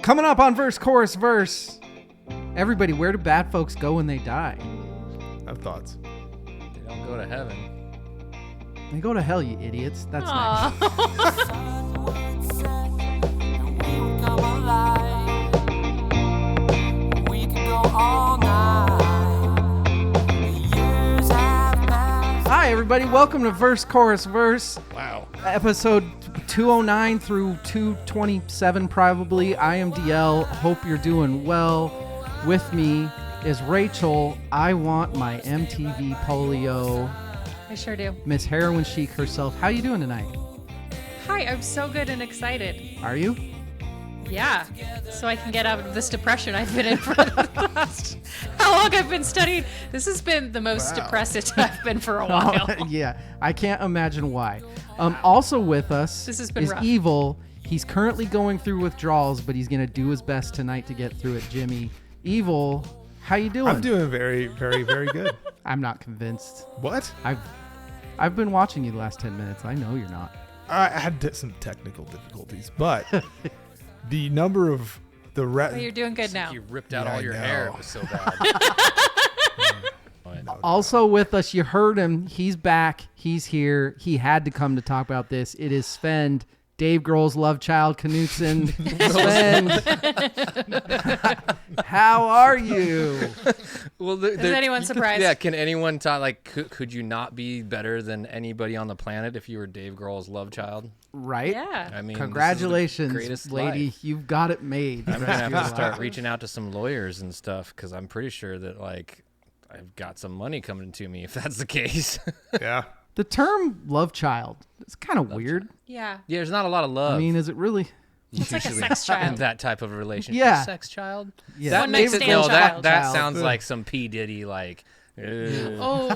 Coming up on Verse, Chorus, Verse. Everybody, where do bad folks go when they die? I have thoughts. They don't go to heaven. They go to hell, you idiots. That's next. Hi, everybody. Welcome to Verse, Chorus, Verse. Wow. Episode 209 through 227, probably. I am DL. Hope you're doing well. With me is Rachel. I want my MTV polio. I sure do. Miss Heroin Chic herself. How you doing tonight? Hi, I'm so good and excited. Are you? Yeah, so I can get out of this depression I've been in for the last, how long I've been studying. This has been the most depressed I've been for a while. Yeah, I can't imagine why. Also with us This has been is rough. Evil. He's currently going through withdrawals, but he's going to do his best tonight to get through it. Jimmy, Evil, how you doing? I'm doing very, very, very good. I'm not convinced. What? I've been watching you the last 10 minutes. I know you're not. I had some technical difficulties, but the number of the But you're doing good now. You ripped out Yeah, all I your know. hair. It was so bad. Also with us, you heard him. He's back. He's here. He had to come to talk about this. It is Svend, Dave Grohl's love child, Knutsen. Svend, how are you? Well, Is anyone surprised? Yeah, can anyone talk? Like, could you not be better than anybody on the planet if you were Dave Grohl's love child? Right? Yeah. I mean, Congratulations, this is the greatest lady. life. You've got it made. I'm gonna have to start reaching out to some lawyers and stuff because I'm pretty sure that like I've got some money coming to me if that's the case. Yeah. The term love child is kind of weird. Yeah. Yeah, there's not a lot of love. I mean, is it really? It's like a usually sex in child. that type of a relationship. Yeah. Sex child. Yeah. That One makes night it. stand No, child. that sounds Ugh. like some P Diddy like. Oh,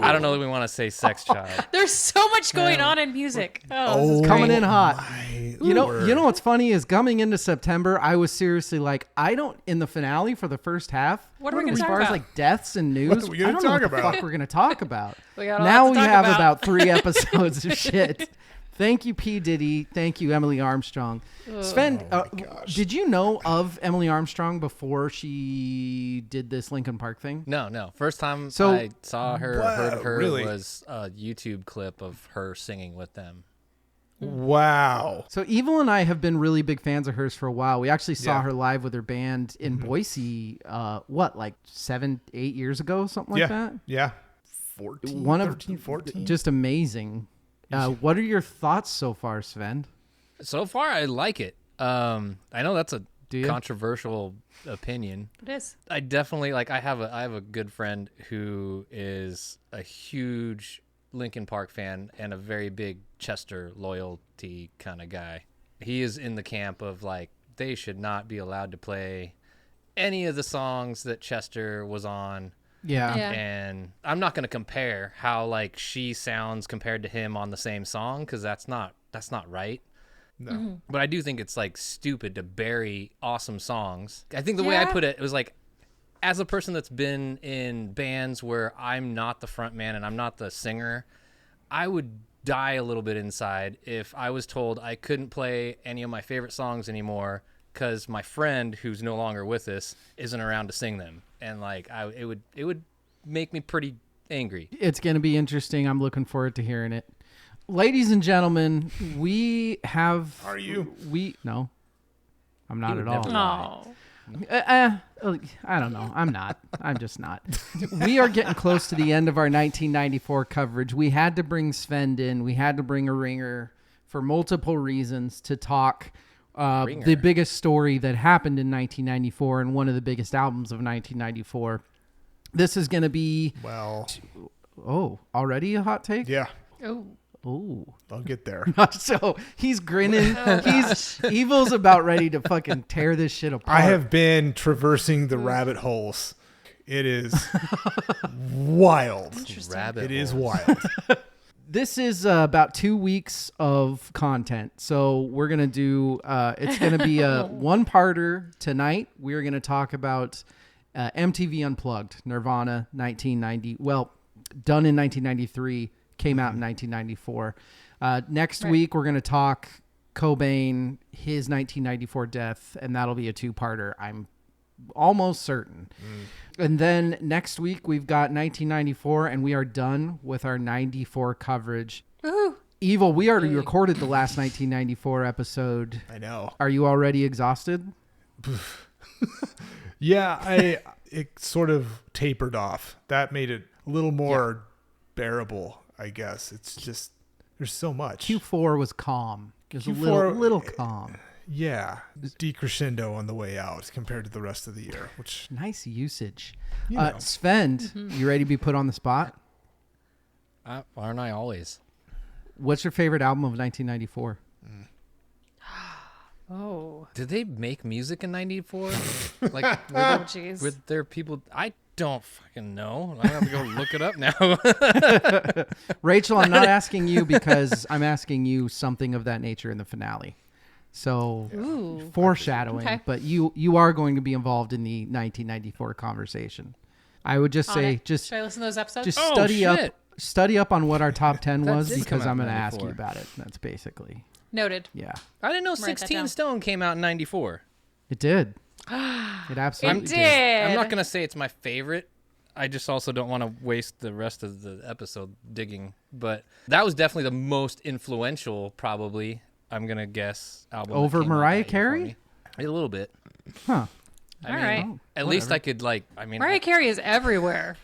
I don't know that we want to say sex child. there's so much going on in music. Oh, this is great. Coming in hot. My You Lord. know what's funny is coming into September, I was seriously like, I don't, in the finale for the first half, What are we gonna as talk far as about? like deaths and news, What are we I gonna don't know talk what the about? fuck we're going to talk about. We got a Now lot we to talk have about. 3 episodes of shit. Thank you, P. Diddy. Thank you, Emily Armstrong. Sven, did you know of Emily Armstrong before she did this Linkin Park thing? No. First time So- I saw her, Wow, heard of her really? was a YouTube clip of her singing with them. Wow. So Evil and I have been really big fans of hers for a while. We actually saw Yeah. her live with her band in Boise, like 7-8 years ago, something like Yeah. that. Yeah. 14, One of 13, 14. just amazing. What are your thoughts so far, Sven? So far, I like it. I know that's a Do you? controversial opinion. It is. I definitely like. I have a good friend who is a huge Linkin Park fan and a very big Chester loyalty kind of guy. He is in the camp of like they should not be allowed to play any of the songs that Chester was on. Yeah. Yeah. And I'm not going to compare how like she sounds compared to him on the same song because that's not right. No. But I do think it's like stupid to bury awesome songs. I think the way I Yeah. put it was like, as a person that's been in bands where I'm not the front man and I'm not the singer, I would die a little bit inside if I was told I couldn't play any of my favorite songs anymore because my friend who's no longer with us isn't around to sing them. And like it would make me pretty angry. It's going to be interesting. I'm looking forward to hearing it. Ladies and gentlemen, we have... Are you? No. I'm not You at would all. never lie. Oh. I don't know. I'm not. I'm just not. We are getting close to the end of our 1994 coverage. We had to bring Svend in. We had to bring a ringer for multiple reasons to talk Ringer. the biggest story that happened in 1994 and one of the biggest albums of 1994. This is going to be... Well, already a hot take? yeah. Oh. I'll get there. So he's grinning. Evil's about ready to fucking tear this shit apart. I have been traversing the rabbit holes. It is wild. Rabbit It is holes. wild. This is about 2 weeks of content. So we're going to do, it's going to be a one-parter tonight. We're going to talk about MTV Unplugged, Nirvana, 1990. Well, done in 1993, came out in 1994. Next week, we're going to talk Cobain, his 1994 death, and that'll be a two-parter. I'm almost certain. And then next week we've got 1994, and we are done with our 94 coverage. Woohoo! Evil, we already recorded the last 1994 episode. I know. Are you already exhausted? Yeah, it sort of tapered off. That made it a little more bearable, I guess. It's just, there's so much. Q4 was calm. It was Q4 a little calm. Yeah, decrescendo on the way out compared to the rest of the year, which... Nice usage. You know. Svend, you ready to be put on the spot? Aren't I always? What's your favorite album of 1994? Oh. Did they make music in 94? Like, Oh, jeez. were there people? I don't fucking know. I have to go look it up now. Rachel, I'm not asking you because I'm asking you something of that nature in the finale. So Ooh. foreshadowing, Okay. but you are going to be involved in the 1994 conversation. I would just On say it. just Should I listen to those episodes? just Oh, study shit. up on what our top 10 That was did because come out I'm going in to ask you 94. about it. That's basically, Noted. yeah. I didn't know Write that 16 down. Stone came out in 94. It did. It absolutely It did. did. I'm not going to say it's my favorite. I just also don't want to waste the rest of the episode digging. But that was definitely the most influential, probably, I'm going to guess, album. that Over came out Mariah that year for Carey? me. A little bit. Huh. I All mean, right. Oh, At least whatever. I could, like, I mean, Mariah Carey is everywhere.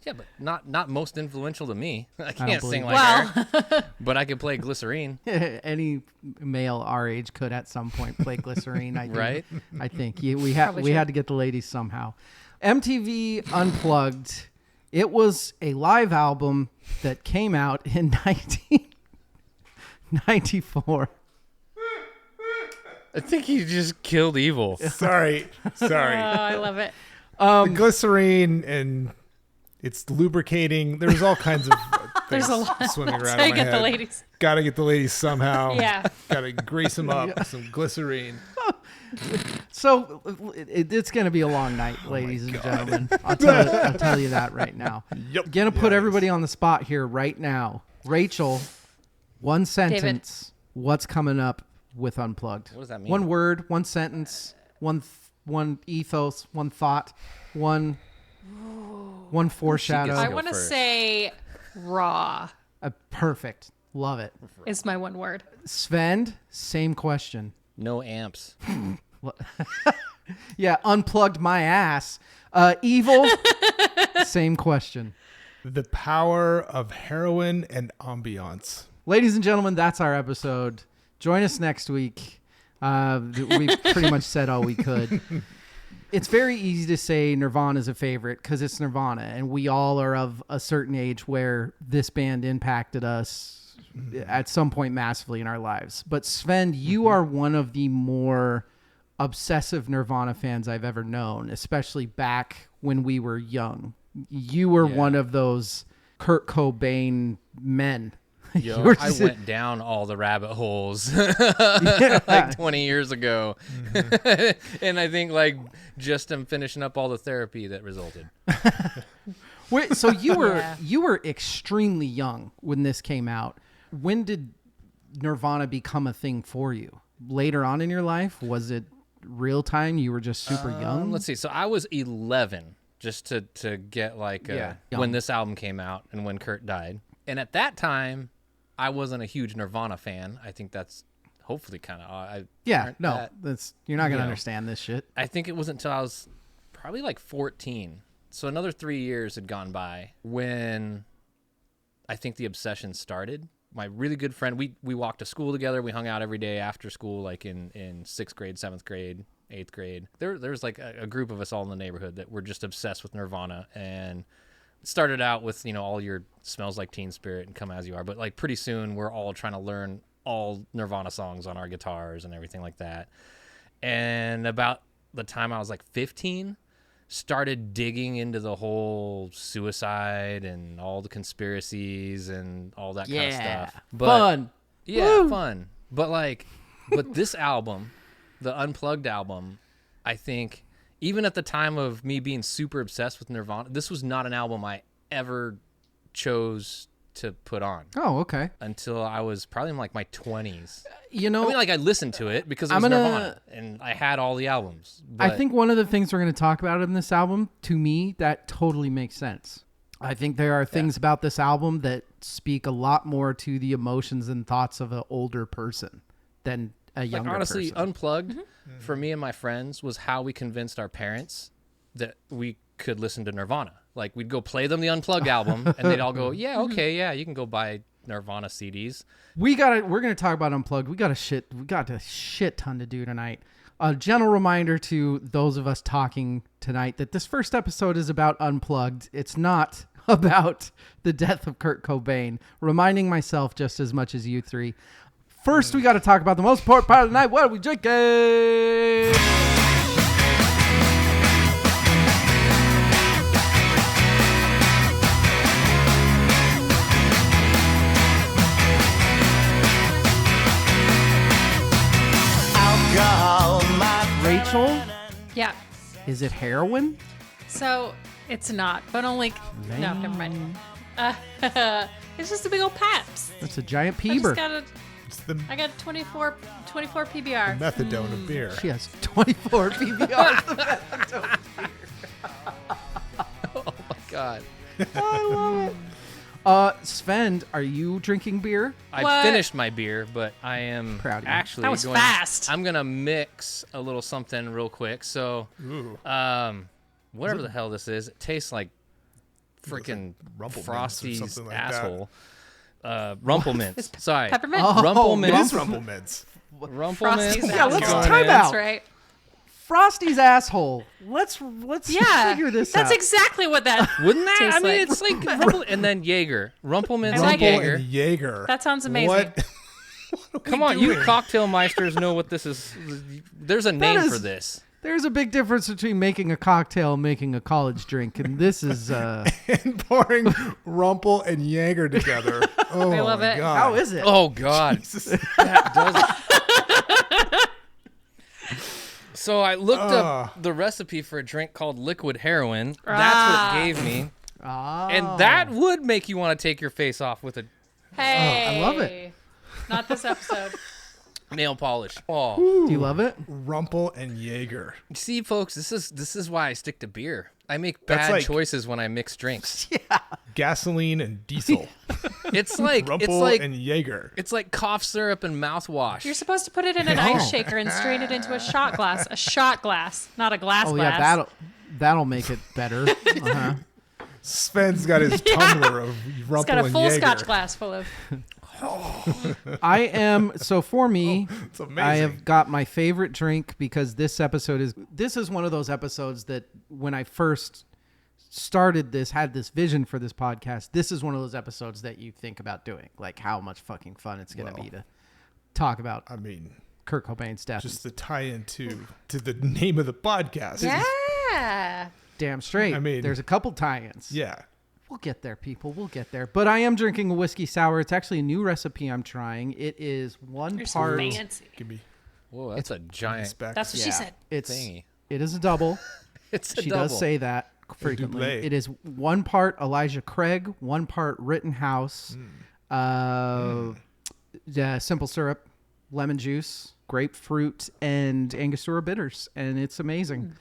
yeah, but not most influential to me. I don't can't believe sing it. like her, but I could play Glycerine. Any male our age could at some point play Glycerine. I think. Right? I think we had Probably should. to get the ladies somehow. MTV Unplugged. It was a live album that came out in 1994. I think he just killed Evil. Sorry. Oh, I love it. The glycerine and it's lubricating. There's all kinds of There's things a lot. swimming around So in you my get head. the ladies. Gotta get the ladies somehow. Yeah. Gotta grease them up with some glycerine. So it's going to be a long night, ladies and gentlemen. I'll tell you that right now. Yep. Gonna put everybody on the spot here right now. Rachel, one sentence. What's coming up with Unplugged? What does that mean? One word, one sentence, one ethos, one thought, one foreshadow. Let's I go want to first. say raw Perfect. Love it. is my one word. Svend, same question. No amps. Yeah, unplugged my ass. Evil, same question. The power of heroin and ambiance. Ladies and gentlemen, that's our episode. Join us next week. We pretty much said all we could. It's very easy to say Nirvana is a favorite because it's Nirvana, and we all are of a certain age where this band impacted us at some point massively in our lives. But Svend, you are one of the more obsessive Nirvana fans I've ever known, especially back when we were young. You were one of those Kurt Cobain men. You Yo, were I just- went down all the rabbit holes like 20 years ago. And I think like just am finishing up all the therapy that resulted. Wait, so you were Yeah. you were extremely young when this came out. When did Nirvana become a thing for you? Later on in your life? Was it real time? You were just super young? Let's see. So I was 11 just to get like Yeah. when this album came out and when Kurt died. And at that time, I wasn't a huge Nirvana fan. I think that's hopefully kind of Yeah, no, you're not gonna you know. understand this shit. I think it wasn't until I was probably like 14. So another 3 years had gone by when I think the obsession started. My really good friend, we walked to school together. We hung out every day after school, like in 6th grade, 7th grade, 8th grade. There was like a group of us all in the neighborhood that were just obsessed with Nirvana. And it started out with, all your Smells Like Teen Spirit and Come As You Are. But like pretty soon we're all trying to learn all Nirvana songs on our guitars and everything like that. And about the time I was like 15, started digging into the whole suicide and all the conspiracies and all that kind of stuff. But, Fun. Yeah, Woo. fun. But this album, the Unplugged album, I think even at the time of me being super obsessed with Nirvana, this was not an album I ever chose to put on Oh, okay. until I was probably in like my 20s. You know, I mean, like I listened to it because it was Nirvana, and I had all the albums. I But think one of the things we're going to talk about in this album, to me, that totally makes sense. I think there are things about this album that speak a lot more to the emotions and thoughts of an older person than a younger honestly, person. Unplugged for me and my friends was how we convinced our parents that we could listen to Nirvana. Like we'd go play them the Unplugged album, and they'd all go, "Yeah, okay, yeah, you can go buy Nirvana CDs." We're going to talk about Unplugged. We got a shit ton to do tonight. A gentle reminder to those of us talking tonight that this first episode is about Unplugged. It's not about the death of Kurt Cobain. Reminding myself just as much as you three. First, we got to talk about the most important part of the night. What are we drinking? Rachel, Yeah. is it heroin? So it's not, but only. No, never mind. It's just a big old Paps. That's a giant I just peeber. It's the I got 24 PBR. methadone of beer. She has 24 PBRs. Oh my god! I love it. Svend, are you drinking beer? I What? finished my beer, but I am Proud of you. actually That was going. fast. I'm gonna mix a little something real quick. So, Ooh. whatever the hell this is, it tastes like freaking Rumplemints or Frosty's something like that. asshole. Rumplemints. Sorry. Peppermint? Oh, Rumplemints. It is Rumplemints. Rumplemints. Frosty's Yeah, let's asshole. time out. That's right. Frosty's asshole. Let's Yeah. figure this That's out. exactly what that. Wouldn't that? Tastes I mean, like- it's like Rumple, and then Jaeger. Rumplemints I like and it. Jaeger. And Jaeger. That sounds amazing. What? Come on, you cocktail meisters know what this is. There's a name is- for this. There's a big difference between making a cocktail and making a college drink, and this is And pouring Rumple and Jaeger together. Oh, I love my it. God. how is it? Oh God. Jesus. That does. So I looked Ah. up the recipe for a drink called liquid heroin. That's Ah. what it gave me, Oh. and that would make you want to take your face off with a Hey. I love it. Not this episode. nail polish. Oh, Do you love it? Rumple and Jaeger. see, folks, this is why I stick to beer. I make That's bad like- choices when I mix drinks. Gasoline and diesel. It's like Rumple and Jaeger. it's like cough syrup and mouthwash. You're supposed to put it in an ice shaker and strain it into a shot glass. A shot glass, not a glass Oh glass. yeah, that'll make it better. Uh-huh. Sven's got his tumbler of Rumple It's got a and full Jaeger. Scotch glass full of. I am for me. It's amazing. I have got my favorite drink because this is one of those episodes that when I first started had this vision for this podcast, this is one of those episodes that you think about doing, like how much fucking fun it's going to be to talk about I mean, Kurt Cobain's death. just the tie-in to the name of the podcast. Yeah. Damn straight. I mean- there's a couple tie-ins. Yeah. We'll get there, people. We'll get there. But I am drinking a whiskey sour. It's actually a new recipe I'm trying. It is one You're so part. fancy. Give me Whoa, that's a giant respect. That's what she said. It's thingy. it is a double. It's a She double. does say that frequently. double. It is one part Elijah Craig, one part Rittenhouse, simple syrup, lemon juice, grapefruit, and Angostura bitters, and it's amazing.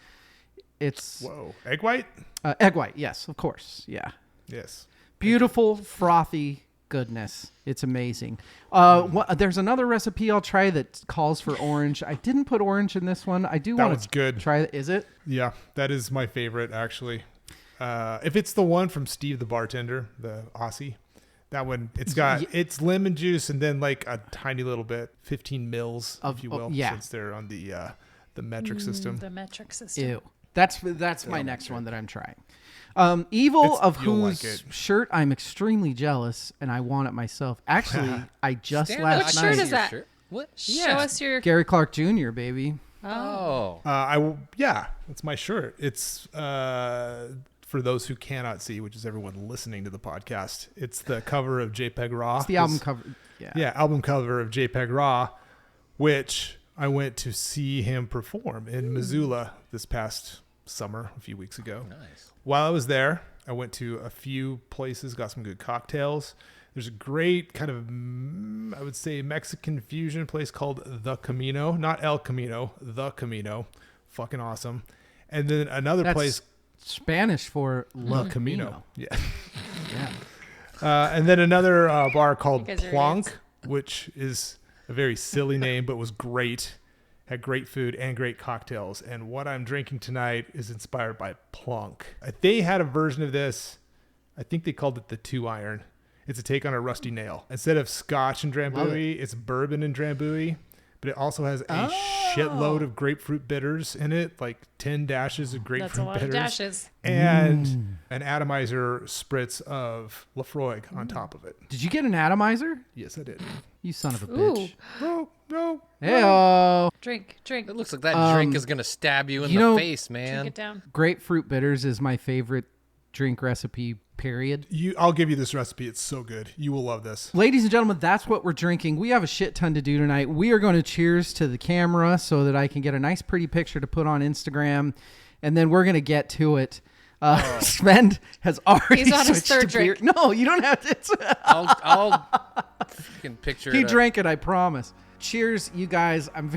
It's Whoa. Egg white? egg white, yes, of course, yeah. Yes. Beautiful, frothy goodness. It's amazing. There's another recipe I'll try that calls for orange. I didn't put orange in this one. I do That want one's to good. try it. Is it? Yeah, that is my favorite, actually. If it's the one from Steve the bartender, the Aussie, that one, it's lemon juice and then like a tiny little bit, 15 mils, if you will, yeah. since they're on the metric system. The metric system. Ew. That's my next one that I'm trying. Evil of you'll whose like it. shirt I'm extremely jealous and I want it myself. Actually, I just Stand last up. What night. shirt is that? Shirt? What? Show us your. Gary Clark Jr., baby. Oh. That's my shirt. It's for those who cannot see, which is everyone listening to the podcast. It's the cover of JPEG Raw. It's the album cover. Yeah, album cover of JPEG Raw, which I went to see him perform in Missoula this past summer, a few weeks ago. Nice. While I was there, I went to a few places, got some good cocktails. There's a great kind of, I would say, Mexican fusion place called The Camino. Not El Camino, The Camino. Fucking awesome. And then another place. Spanish for La Camino. Yeah. Yeah. And then another bar called You guys are Plonk, idiots. which is a very silly name, but was great. Had great food and great cocktails. And what I'm drinking tonight is inspired by Plonk. They had a version of this. I think they called it the 2-iron. It's a take on a rusty nail. Instead of scotch and Drambuie, it's bourbon and Drambuie. But it also has a shitload of grapefruit bitters in it, like 10 dashes of grapefruit That's a lot bitters. of dashes. And an atomizer spritz of Lafroig on top of it. Did you get an atomizer? Yes, I did. You son of a Ooh. bitch. No. Hey-oh. Drink. It looks like that drink is gonna stab you in the face, Drink man. it down. Grapefruit bitters is my favorite drink recipe, period. I'll give you this recipe. It's so good. You will love this. Ladies and gentlemen, that's what we're drinking. We have a shit ton to do tonight. We are going to cheers to the camera so that I can get a nice, pretty picture to put on Instagram, and then we're going to get to it. Svend has already He's on his switched third to beer. drink. No, you don't have to. I'll fucking picture He it. drank it, I promise. Cheers, you guys. I'm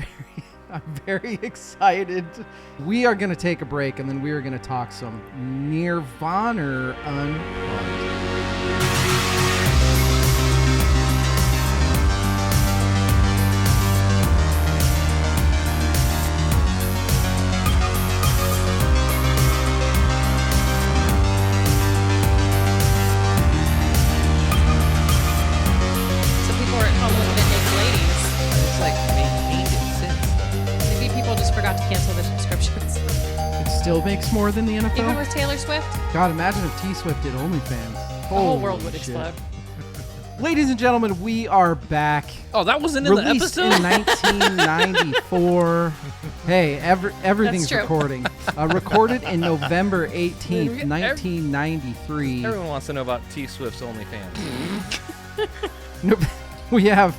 very excited. We are going to take a break, and then we are going to talk some Nirvana Unplugged. So people are at home looking at naked ladies. It's like they hate it since. Maybe people just forgot to cancel their subscriptions. It still makes more than the Even NFL? with Taylor Swift, God, imagine if T-Swift did OnlyFans. the whole world would explode. Ladies and gentlemen, we are back. Oh, that wasn't in the Released episode? in 1994. Hey, everything's That's true. recording. Recorded in November 18th, 1993. Everyone wants to know about T Swift's OnlyFans. We have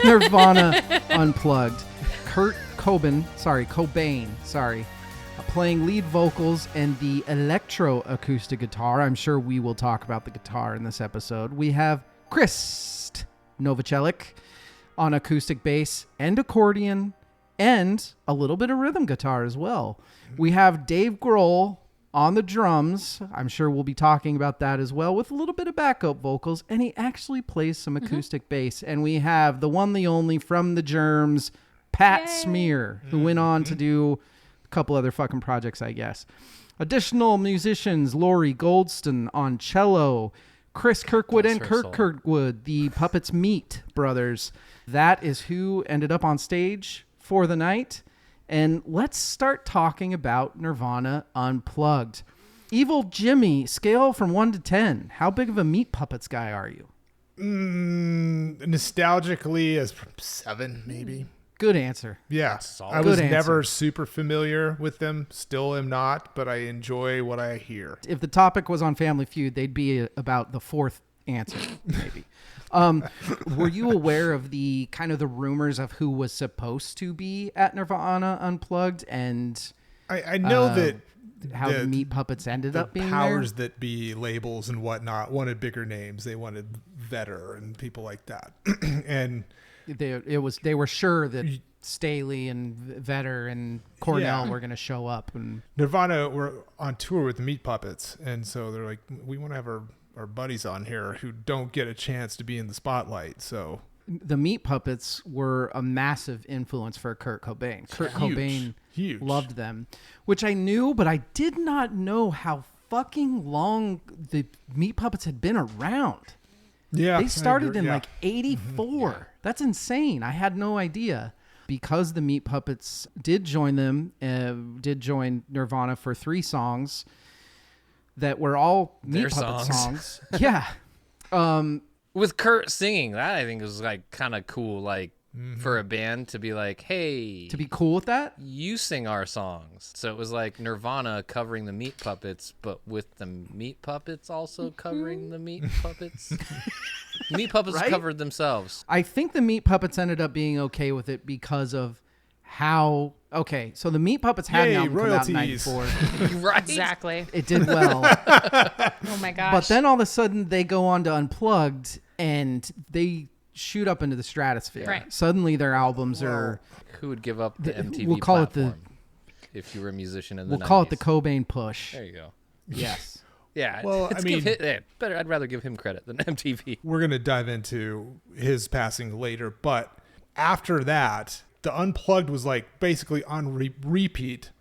Nirvana Unplugged. Kurt Cobain, playing lead vocals and the electro-acoustic guitar. I'm sure we will talk about the guitar in this episode. We have Chris Novoselic on acoustic bass and accordion and a little bit of rhythm guitar as well. We have Dave Grohl on the drums. I'm sure we'll be talking about that as well, with a little bit of backup vocals, and he actually plays some acoustic bass. And we have the one, the only, from the Germs, Pat Yay. Smear, who went on to do a couple other fucking projects, I guess. Additional musicians, Laurie Goldston on cello, Chris Kirkwood Bless and her Kurt soul. Kirkwood, the Puppets Meat brothers. That is who ended up on stage for the night. And let's start talking about Nirvana Unplugged. Evil Jimmy, scale from 1 to 10. How big of a Meat Puppets guy are you? Nostalgically, as 7, maybe. Good answer. Yeah, solid. I was Good never answer. super familiar with them. Still am not, but I enjoy what I hear. If the topic was on Family Feud, they'd be about the 4th answer, maybe. Were you aware of the kind of the rumors of who was supposed to be at Nirvana Unplugged and I know that how the the Meat Puppets ended the up being powers that be, labels and whatnot, wanted bigger names. They wanted Vedder and people like that. And there? They were sure that Staley and Vedder and Cornell Yeah. were going to show up, and Nirvana were on tour with the Meat Puppets, and so they're like, we want to have our buddies on here who don't get a chance to be in the spotlight. So the Meat Puppets were a massive influence for Kurt Cobain. Kurt Cobain Huge. loved them, which I knew, but I did not know how fucking long the Meat Puppets had been around. Yeah, They started in yeah. like 84. That's insane. I had no idea. Because the Meat Puppets did join Nirvana for 3 songs that were all Their Meat Puppet songs. songs. Yeah. With Kurt singing, that I think was like kind of cool, like for a band to be like, hey, To be cool with that? you sing our songs. So it was like Nirvana covering the Meat Puppets, but with the Meat Puppets also covering the Meat Puppets. Meat Puppets Right? covered themselves. I think the Meat Puppets ended up being okay with it because of how... Okay, so the Meat Puppets had Yay, an album come out in royalties. 94. Right? Exactly. It did well. Oh my gosh. But then all of a sudden they go on to Unplugged, and they shoot up into the stratosphere. Right. Suddenly their albums are, Who would give up the MTV we'll call it platform if you were a musician in the 90s? we'll call it the Cobain push. There you go. Yes. Yeah. Well, I mean, better. I'd rather give him credit than MTV. We're going to dive into his passing later, but after that, the Unplugged was like basically on repeat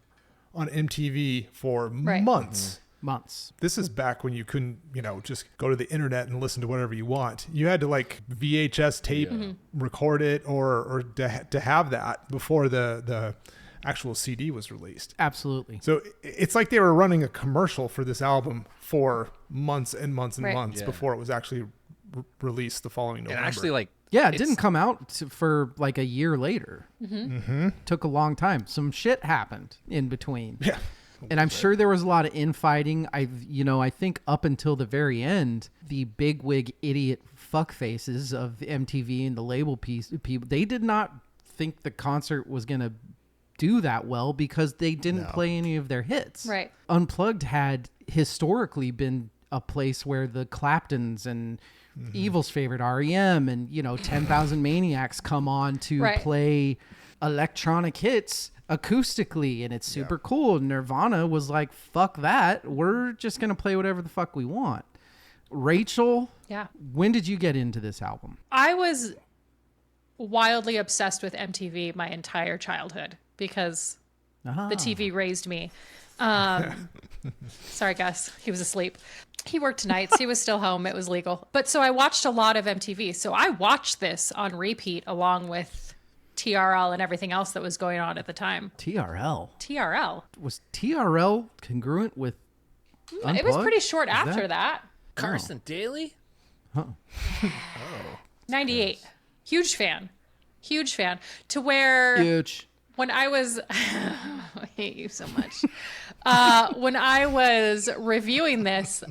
on MTV for months. Months. This is back when you couldn't, just go to the internet and listen to whatever you want. You had to like VHS tape, record it, or to have that before the actual CD was released. Absolutely. So it's like they were running a commercial for this album for months and months and months before it was actually released the following November. And actually, it didn't come out for like a year later. Took a long time. Some shit happened in between. Yeah. And I'm sure there was a lot of infighting. I think up until the very end, the bigwig idiot fuckfaces of MTV and the label people, they did not think the concert was going to do that well because they didn't play any of their hits. Right. Unplugged had historically been a place where the Claptons and Evil's favorite REM and 10,000 Maniacs come on to play electronic hits acoustically, and it's super cool. Nirvana was like, fuck that, we're just gonna play whatever the fuck we want. Rachel, when did you get into this album? I was wildly obsessed with MTV my entire childhood because the TV raised me. Sorry, Gus. He was asleep. He worked nights. He was still home. It was legal. But so I watched a lot of MTV. So I watched this on repeat along with TRL and everything else that was going on at the time. TRL? Was TRL congruent with Unplugged? It was pretty short after that. Carson Daly? 98. Huge fan. To where... Huge. When I was... I hate you so much. When I was reviewing this...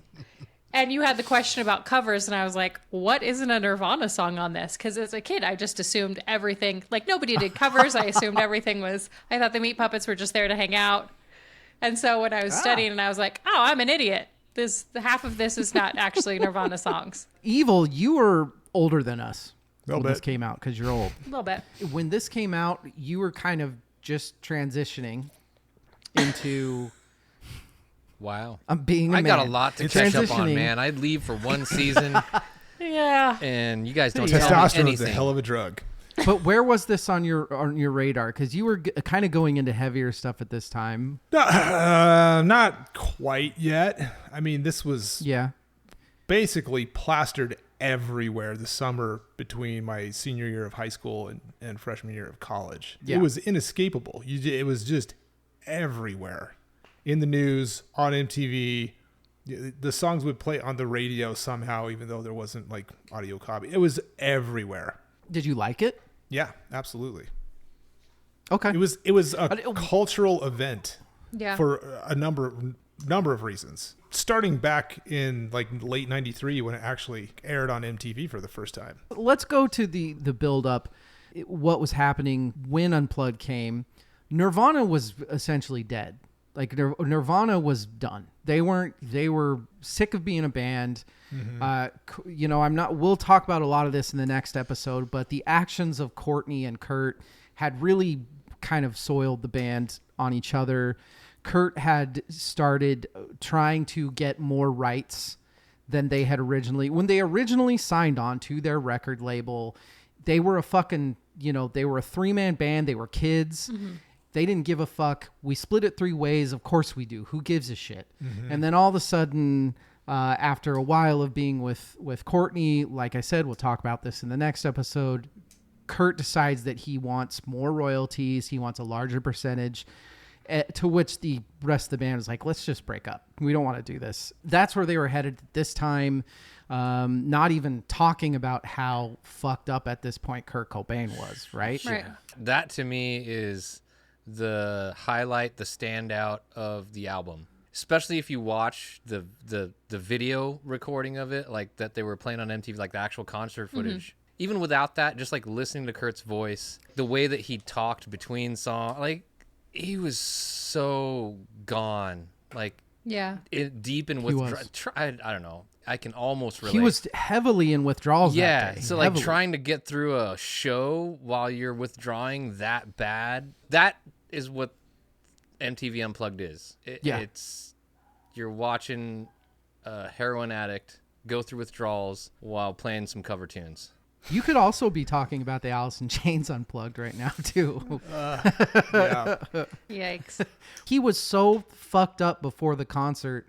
And you had the question about covers, and I was like, what isn't a Nirvana song on this? Because as a kid, I just assumed everything, like nobody did covers. I assumed everything was, I thought the Meat Puppets were just there to hang out. And so when I was studying, and I was like, oh, I'm an idiot. Half of this is not actually Nirvana songs. Evil, you were older than us when bit. This came out, because you're old. A little bit. When this came out, you were kind of just transitioning into... Wow. I'm being a I man. got a lot to catch up on, Transitioning. man. I'd leave for one season, Yeah. and you guys don't tell me Testosterone is a anything. hell of a drug. But where was this on your radar? Because you were kind of going into heavier stuff at this time. Not quite yet. I mean, this was basically plastered everywhere the summer between my senior year of high school and freshman year of college. Yeah. It was inescapable. It was just everywhere. In the news, on MTV, the songs would play on the radio somehow, even though there wasn't like audio copy. It was everywhere. Did you like it? Yeah, absolutely. Okay. It was a cultural event for a number of reasons. Starting back in like late '93 when it actually aired on MTV for the first time. Let's go to the build up. What was happening when Unplugged came? Nirvana was essentially dead. Like Nirvana was done. They were sick of being a band. We'll talk about a lot of this in the next episode, but the actions of Courtney and Kurt had really kind of soiled the band on each other. Kurt had started trying to get more rights than they had when they originally signed on to their record label. They were a 3-man band. They were kids. They didn't give a fuck. We split it 3 ways. Of course we do. Who gives a shit? And then all of a sudden, after a while of being with Courtney, like I said, we'll talk about this in the next episode, Kurt decides that he wants more royalties. He wants a larger percentage, to which the rest of the band is like, let's just break up. We don't want to do this. That's where they were headed at this time. Not even talking about how fucked up at this point Kurt Cobain was, right? Right. That to me is the highlight, the standout of the album, especially if you watch the video recording of it, like that they were playing on MTV, like the actual concert footage. Even without that, just like listening to Kurt's voice, the way that he talked between songs, like he was so gone, like deep in with I don't know. I can almost relate. He was heavily in withdrawals that day. So like Heavily. trying to get through a show while you're withdrawing that bad, that is what MTV Unplugged is. It's you're watching a heroin addict go through withdrawals while playing some cover tunes. You could also be talking about the Alice in Chains Unplugged right now, too. Yeah. Yikes. He was so fucked up before the concert.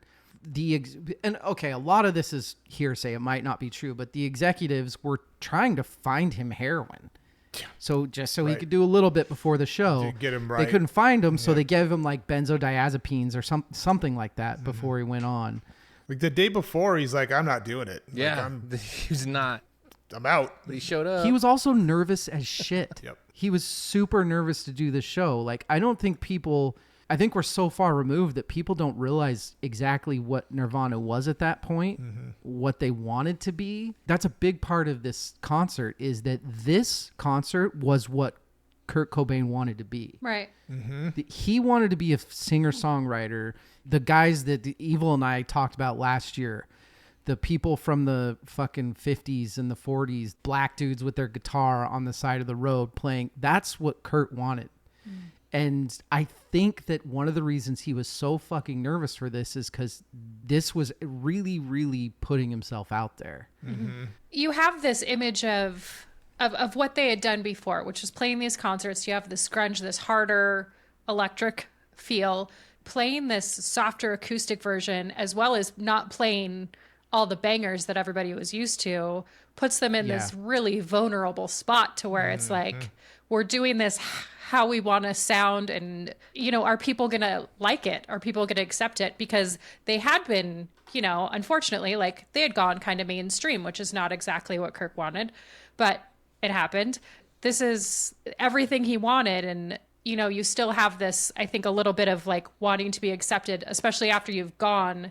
And okay, a lot of this is hearsay. It might not be true, but the executives were trying to find him heroin. So just so he Right. could do a little bit before the show. To get him They right. couldn't find him, so they gave him like benzodiazepines or something like that before he went on. Like the day before, he's like, I'm not doing it. Like, Yeah, I'm he's not. out. He showed up. He was also nervous as shit. Yep. He was super nervous to do the show. Like, I think we're so far removed that people don't realize exactly what Nirvana was at that point, what they wanted to be. That's a big part of this concert, is that this concert was what Kurt Cobain wanted to be. Right. He wanted to be a singer-songwriter. The guys that the Evil and I talked about last year, the people from the fucking 50s and the 40s, black dudes with their guitar on the side of the road playing, that's what Kurt wanted. And I think that one of the reasons he was so fucking nervous for this is because this was really, really putting himself out there. You have this image of what they had done before, which is playing these concerts. You have this grunge, this harder electric feel, playing this softer acoustic version, as well as not playing all the bangers that everybody was used to, puts them in this really vulnerable spot to where it's like, we're doing this how we want to sound. And, are people going to like it? Are people going to accept it? Because they had been, unfortunately, like they had gone kind of mainstream, which is not exactly what Kirk wanted, but it happened. This is everything he wanted. And, you still have this, I think, a little bit of like wanting to be accepted, especially after you've gone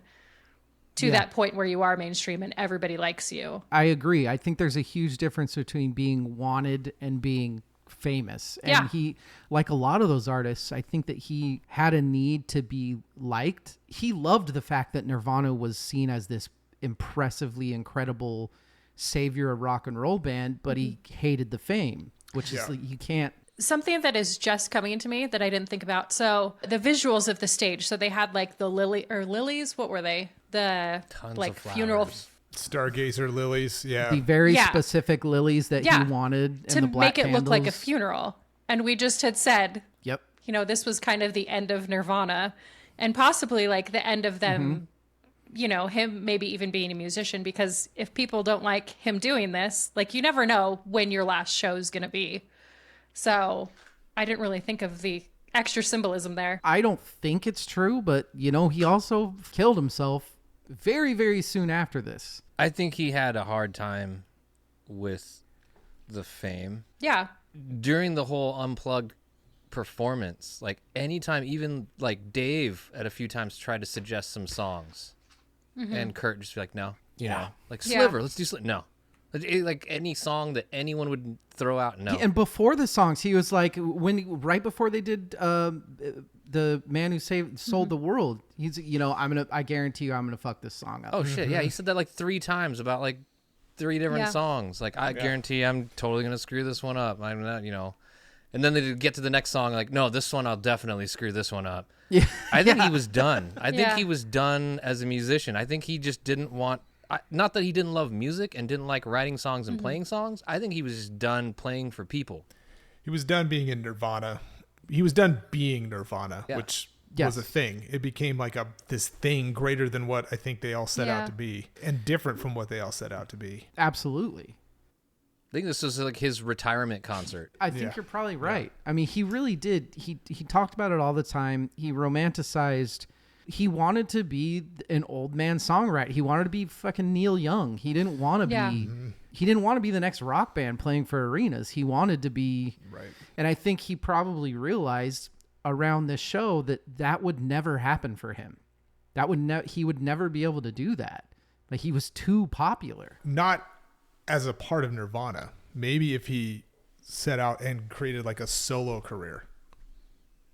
to that point where you are mainstream and everybody likes you. I agree. I think there's a huge difference between being wanted and being famous. And he, like a lot of those artists, I think that he had a need to be liked. He loved the fact that Nirvana was seen as this impressively incredible savior of rock and roll band, but he hated the fame, which is like, you can't. Something that is just coming into me that I didn't think about. So the visuals of the stage. So they had like the lilies. What were they? The Tons like of flowers. funeral Stargazer lilies. Yeah. The very specific lilies that he wanted to and the black make it look like a candles. funeral. And we just had said, Yep. this was kind of the end of Nirvana and possibly like the end of them, him maybe even being a musician, because if people don't like him doing this, like you never know when your last show is going to be. So I didn't really think of the extra symbolism there. I don't think it's true, but he also killed himself very, very soon after this. I think he had a hard time with the fame. Yeah. During the whole Unplugged performance, like anytime, even like Dave at a few times tried to suggest some songs, and Kurt just be like, no, like Sliver, let's do Sliver. No. Like any song that anyone would throw out, no. And before the songs, he was like, right before they did the Man Who Sold the World, he's, I guarantee you I'm gonna fuck this song up. Oh shit, yeah, he said that like 3 times about like 3 different songs. Like, I guarantee I'm totally gonna screw this one up. I'm not, and then they get to the next song, like, no, this one I'll definitely screw this one up. Yeah. I think he was done. I think he was done as a musician. I think he just didn't want. Not that he didn't love music and didn't like writing songs and playing songs. I think he was just done playing for people. He was done being in Nirvana. He was done being Nirvana, which was a thing. It became like this thing greater than what I think they all set out to be, and different from what they all set out to be. Absolutely. I think this was like his retirement concert. I think you're probably right. I mean, he really did. He talked about it all the time. He romanticized. He wanted to be an old man songwriter. He wanted to be fucking Neil Young. He didn't want to be. He didn't want to be the next rock band playing for arenas. He wanted to be. Right. And I think he probably realized around this show that would never happen for him. He would never be able to do that. Like, he was too popular. Not as a part of Nirvana. Maybe if he set out and created like a solo career.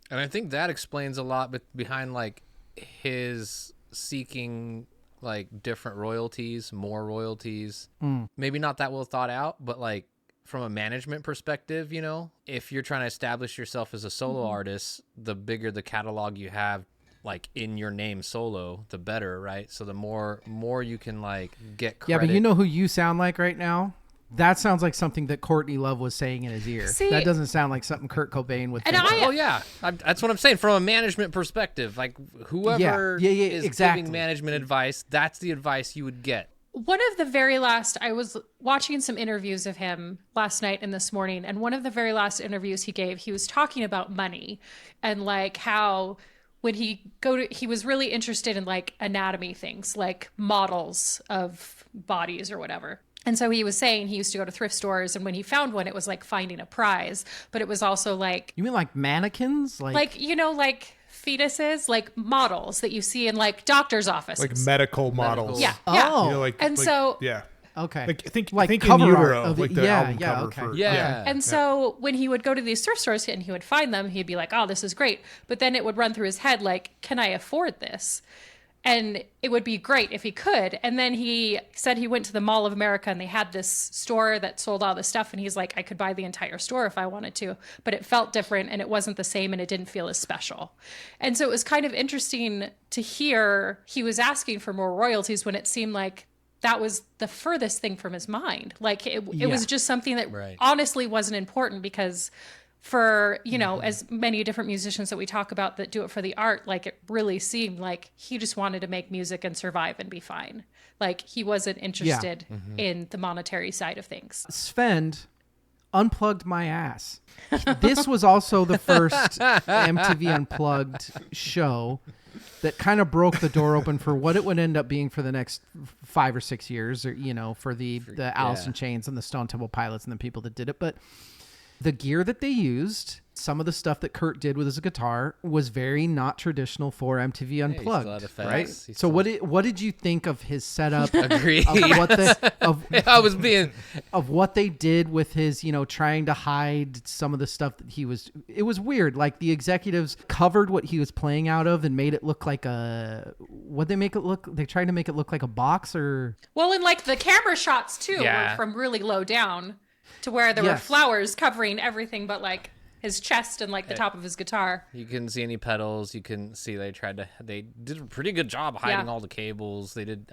And I think that explains a lot behind like his seeking like different royalties, more royalties. Maybe not that well thought out, but like from a management perspective, you know, if you're trying to establish yourself as a solo artist, the bigger the catalog you have, like in your name solo, the better, right? So the more you can like get credit. Yeah, but you know who you sound like right now? That sounds like something that Courtney Love was saying in his ear. See, that doesn't sound like something Kurt Cobain would think. Oh yeah, that's what I'm saying. From a management perspective, like whoever is exactly. giving management advice, that's the advice you would get. one of the very last, I was watching some interviews of him last night and this morning, and one of the very last interviews he gave, he was talking about money and like how when he was really interested in like anatomy things, like models of bodies or whatever. And so he was saying he used to go to thrift stores, and when he found one, it was like finding a prize. But it was also like... You mean like mannequins? Like you know, like fetuses, like models that you see in like doctor's offices. Like medical models. Yeah. Oh. Yeah. You know, like, Okay. Like, think like in cover utero, art of like it. the Yeah, album yeah, cover okay. for Yeah. And so when he would go to these thrift stores and he would find them, he'd be like, oh, this is great. But then it would run through his head like, can I afford this? And it would be great if he could. And then he said he went to the Mall of America and they had this store that sold all this stuff. And he's like, I could buy the entire store if I wanted to, but it felt different and it wasn't the same and it didn't feel as special. And so it was kind of interesting to hear he was asking for more royalties when it seemed like that was the furthest thing from his mind. Like it was just something that honestly wasn't important because for, you know, as many different musicians that we talk about that do it for the art, like it really seemed like he just wanted to make music and survive and be fine. Like he wasn't interested in the monetary side of things. Svend unplugged my ass. This was also the first MTV Unplugged show that kind of broke the door open for what it would end up being for the next 5 or 6 years, or, you know, for the Alice in Chains and the Stone Temple Pilots and the people that did it. But the gear that they used, some of the stuff that Kurt did with his guitar was very not traditional for MTV Unplugged, right? So what did you think of his setup? Agreed. Of what they did with his, you know, trying to hide some of the stuff that he was. It was weird. Like the executives covered what he was playing out of and made it look like a. What they make it look? They tried to make it look like a box, or. Well, and like the camera shots too were from really low down to where there were flowers covering everything but like his chest and like the top of his guitar. You couldn't see any pedals. You couldn't see they did a pretty good job hiding all the cables. They did.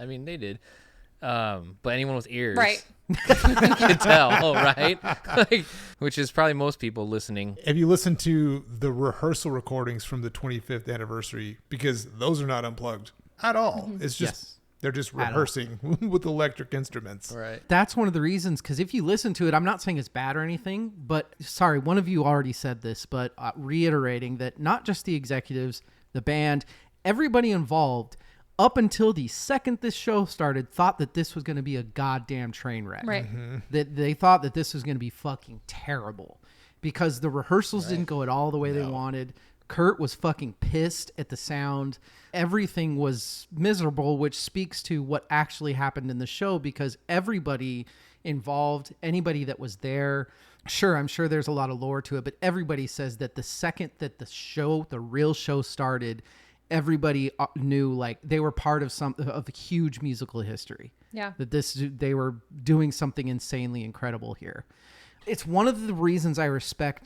But anyone with ears could tell, right? Like, which is probably most people listening. Have you listened to the rehearsal recordings from the 25th anniversary? Because those are not unplugged at all. It's just they're just rehearsing with electric instruments. Right. That's one of the reasons, because if you listen to it, I'm not saying it's bad or anything, but sorry, one of you already said this, but reiterating that not just the executives, the band, everybody involved, up until the second this show started, thought that this was going to be a goddamn train wreck. Right. That they thought that this was going to be fucking terrible because the rehearsals didn't go at all the way they wanted. Kurt was fucking pissed at the sound. Everything was miserable, which speaks to what actually happened in the show, because everybody involved, anybody that was there, sure, I'm sure there's a lot of lore to it, but everybody says that the second that the real show started, everybody knew like they were part of a huge musical history. Yeah. That they were doing something insanely incredible here. It's one of the reasons I respect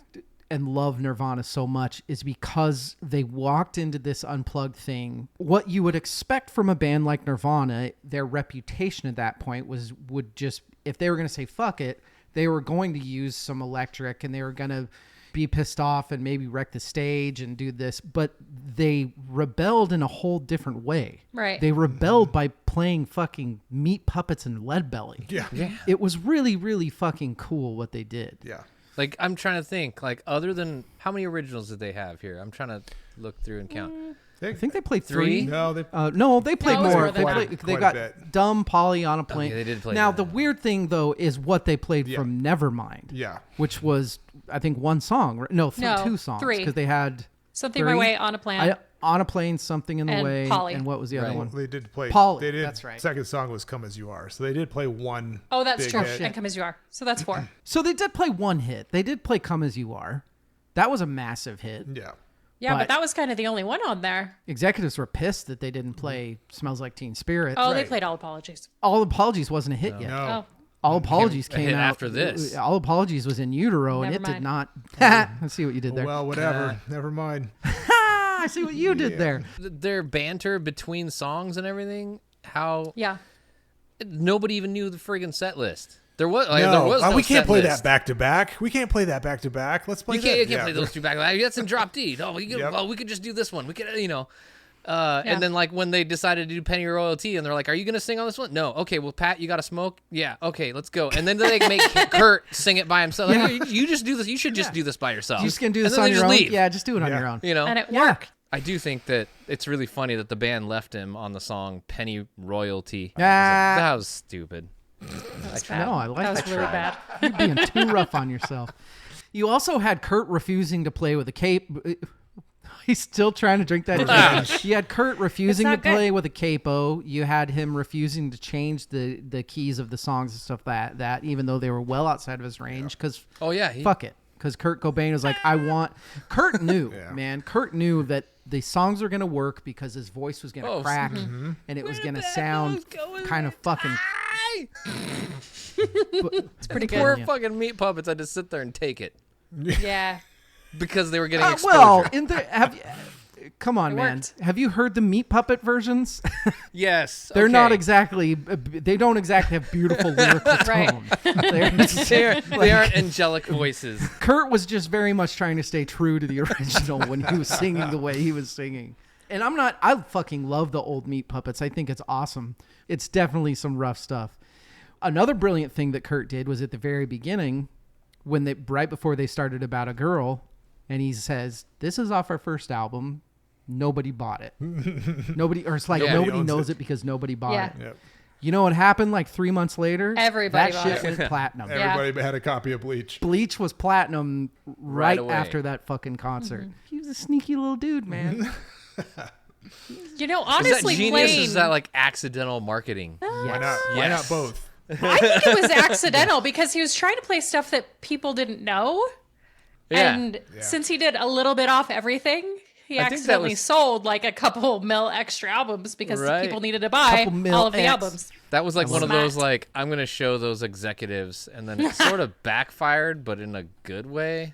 and love Nirvana so much is because they walked into this unplugged thing. What you would expect from a band like Nirvana, their reputation at that point would just, if they were going to say fuck it, they were going to use some electric and they were going to be pissed off and maybe wreck the stage and do this, but they rebelled in a whole different way. Right. They rebelled by playing fucking Meat Puppets and Lead Belly. Yeah. It was really, really fucking cool what they did. Yeah. Like, I'm trying to think, like, other than, how many originals did they have here? I'm trying to look through and count. I think they played 3. No, they they played No, it was more. more than that. They got Dumb, Polly on a plane. Okay, they did play now, that. the weird thing, though, is what they played from Nevermind. Yeah. Which was, I think, one song. Right? No, 2 songs. 3. Because they had... Something My Way, On a Plan. On a Plane, Something in the And Way. Polly. And what was the other one? They did play Polly, They did. that's right. Second song was "Come as You Are," so they did play one. Oh, that's big true. hit. And Come As You Are. So that's 4. So they did play one hit. They did play Come As You Are. That was a massive hit. Yeah. Yeah, but that was kind of the only one on there. Executives were pissed that they didn't play "Smells Like Teen Spirit." Oh, they played All Apologies. All Apologies wasn't a hit yet. No. Oh, All Apologies came hit out after this. All Apologies was in utero, and Never it did mind. not. I see what you did there. Well, whatever. Never mind. I see what you did there. Their banter between songs and everything, how yeah. nobody even knew the friggin' set list. There was no we can't set play list. that back to back. We can't play that back to back. Let's play You that. can't play those two back to back. That's in drop D. No, we could just do this one. We could, And then, like, when they decided to do Penny Royalty, and they're like, "Are you going to sing on this one?" No. Okay, well, Pat, you got to smoke? Yeah. Okay, let's go. And then they make Kurt sing it by himself. Like, "Hey, you just do this. You should just do this by yourself. You just gonna do And this then on they your just own? leave. Yeah, just do it on your own. And it Yeah. worked. I do think that it's really funny that the band left him on the song Penny Royalty. Ah. That was stupid. That was bad. No, I like that. that. was really bad. You're being too rough on yourself. You also had Kurt refusing to play with a cape. He's still trying to drink that. You had Kurt refusing to It's not play with a capo. You had him refusing to change the keys of the songs and stuff that even though they were well outside of his range. Because Oh yeah, fuck it. Because Kurt Cobain was like, Kurt knew, man. Kurt knew that the songs were gonna work because his voice was gonna crack and it was gonna sound kind of fucking. It's pretty good. Poor fucking meat puppets had to sit there and take it Yeah. because they were getting exposure. Well, come on, It man. worked. Have you heard the Meat Puppet versions? Yes, They're not okay. exactly. They don't exactly have beautiful lyrical Right. tone. They aren't angelic voices. Kurt was just very much trying to stay true to the original when he was singing the way he was singing. And I fucking love the old Meat Puppets. I think it's awesome. It's definitely some rough stuff. Another brilliant thing that Kurt did was at the very beginning, right before they started About a Girl, and he says, "This is off our first album. Nobody bought it. Nobody owns knows it because nobody bought Yeah. it." Yep. You know what happened like 3 months later? Everybody that bought shit it. went platinum. Everybody had a copy of Bleach. Bleach was platinum right away. after that fucking concert. Mm-hmm. He was a sneaky little dude, man. You know, Is that honestly, genius? plain. Or is that like accidental marketing? Why not? Why not Yes. both? I think it was accidental because he was trying to play stuff that people didn't know. Yeah. And since he did a little bit off everything, he I think that accidentally was- sold like a couple mil extra albums because Right. people needed to buy Couple mil all of the X. albums. That was like one of Smart. those like I'm gonna show those executives, and then it sort of backfired, but in a good way.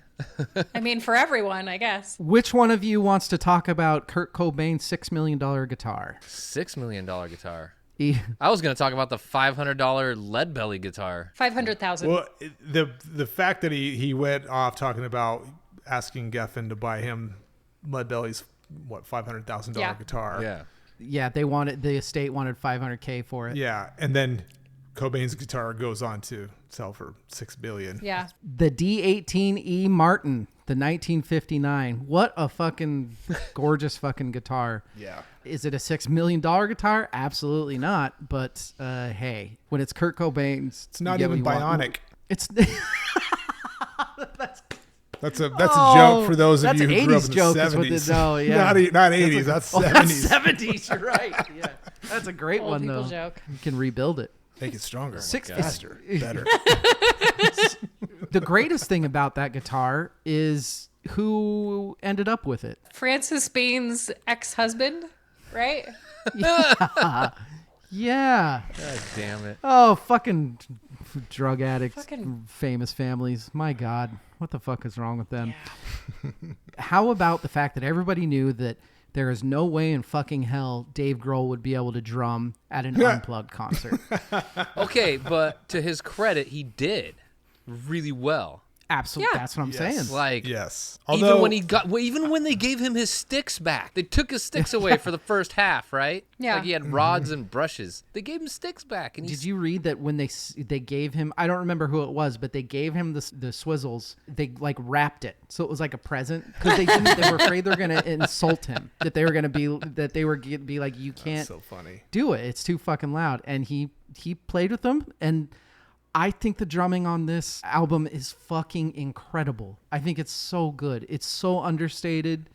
I mean, for everyone, I guess. Which one of you wants to talk about Kurt Cobain's $6 million guitar? $6 million guitar. He, I was gonna talk about the $500 lead belly guitar. 500,000. Well, the fact that he went off talking about asking Geffen to buy him Leadbelly's $500,000 Yeah. guitar. Yeah. the estate wanted $500K for it. Yeah, and then Cobain's guitar goes on to sell for $6 billion. Yeah. The D18E Martin, the 1959. What a fucking gorgeous fucking guitar. Yeah. Is it a $6 million guitar? Absolutely not. But hey, when it's Kurt Cobain's, It's not you get even what you want. bionic. It's That's a joke for those of that's you an who grew up 80s in the joke is 70s. what the- no, yeah. Not 80s, that's 70s. That's 70s. You're right. Yeah, that's a great Old one people though. joke. You can rebuild it. Make it stronger. Faster. Better. The greatest thing about that guitar is who ended up with it. Francis Bean's ex-husband, right? Yeah. God damn it. Oh, fucking drug addicts, Fucking- famous families. My God, what the fuck is wrong with them? How about the fact that everybody knew that there is no way in fucking hell Dave Grohl would be able to drum at an Unplugged concert? Okay, but to his credit, he did really well. Absolutely, Yeah. that's what I'm Yes. saying. Like, Yes. even when they gave him his sticks back, they took his sticks away for the first half, right? Yeah. Like he had rods and brushes. They gave him sticks back, and Did you read that when they gave him? I don't remember who it was, but they gave him the swizzles. They like wrapped it, so it was like a present because they were afraid they were gonna insult him. That they were gonna be like, you can't so funny. do it. It's too fucking loud. And he played with them, and I think the drumming on this album is fucking incredible. I think it's so good. It's so understated.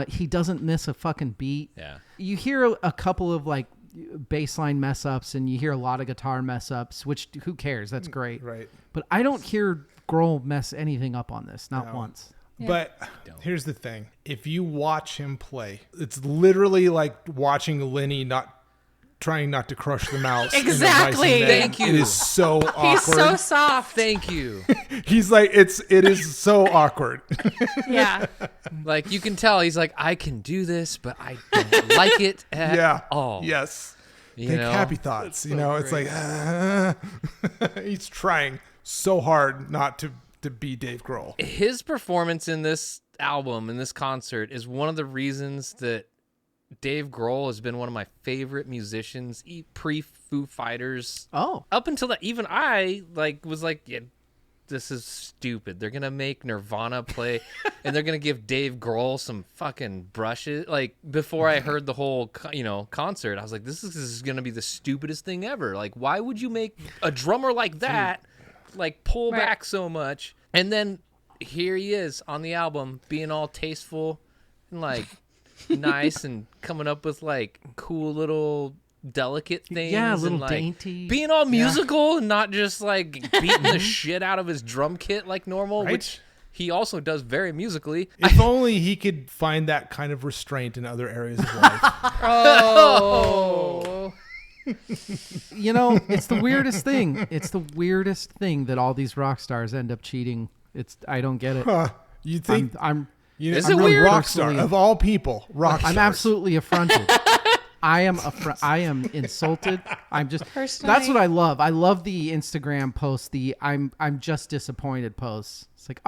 He doesn't miss a fucking beat. Yeah. You hear a couple of like bass line mess ups, and you hear a lot of guitar mess ups, which who cares? That's great. Right. But I don't hear Grohl mess anything up on this, not once. But here's the thing. If you watch him play, it's literally like watching Lenny trying not to crush the mouse. Exactly. Thank you. It is so awkward. He's so soft. Thank you. He's like, it is so awkward. Yeah. Like, you can tell he's like, I can do this, but I don't like it at all. Yes. You Think know? happy thoughts. So you know, it's like, he's trying so hard not to be Dave Grohl. His performance in this album, in this concert, is one of the reasons that Dave Grohl has been one of my favorite musicians pre-Foo Fighters. Oh. Up until that, even I was like, yeah, this is stupid. They're going to make Nirvana play and they're going to give Dave Grohl some fucking brushes. Like, before I heard the whole, concert, I was like, this is going to be the stupidest thing ever. Like, why would you make a drummer like that, like, pull back so much? And then here he is on the album being all tasteful and, like, nice and coming up with, like, cool little delicate things. Yeah, a little and, like, dainty. being all musical and not just, like, beating the shit out of his drum kit like normal, Right? which he also does very musically. If only he could find that kind of restraint in other areas of life. Oh. You know, it's the weirdest thing. It's the weirdest thing that all these rock stars end up cheating. I don't get it. You think I'm Is I'm it really weird? rock star Personally- of all people? Rock I'm stars. absolutely affronted. I am insulted. I'm just Personally- That's what I love. I love the Instagram post, the I'm just disappointed posts. It's like,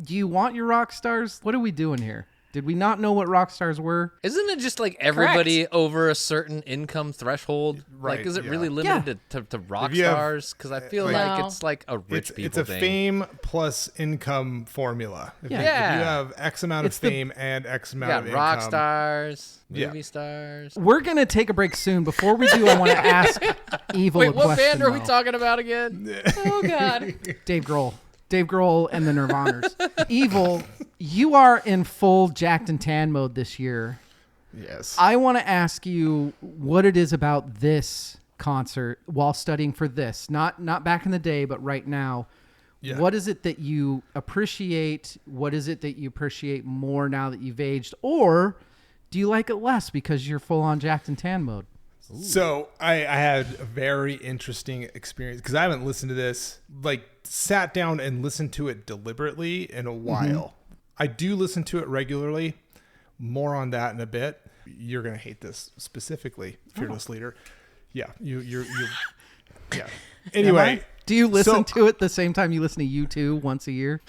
do you want your rock stars? What are we doing here? Did we not know what rock stars were? Isn't it just like everybody over a certain income threshold? Right, Like, is it yeah. really limited to rock If you have- stars? Because I feel like- like No. it's like a rich people It's a thing. fame plus income formula. If, Yeah. you, if Yeah. you have X amount It's of the- fame and X You amount got of rock income. stars, Yeah. movie stars. We're gonna take a break soon. Before we do, I want to ask Evil a Wait, what question. band are we though. talking about again? Oh, God. Dave Grohl and the Nirvaners. Evil, you are in full jacked and tan mode this year. Yes. I want to ask you what it is about this concert while studying for this. Not back in the day, but right now. Yeah. What is it that you appreciate? What is it that you appreciate more now that you've aged? Or do you like it less because you're full on jacked and tan mode? So I had a very interesting experience because I haven't listened to this, like sat down and listened to it deliberately in a while. I do listen to it regularly. More on that in a bit. You're going to hate this specifically, Fearless Leader. Yeah. You're yeah. Anyway. Do you listen so- to it the same time you listen to U2 once a year?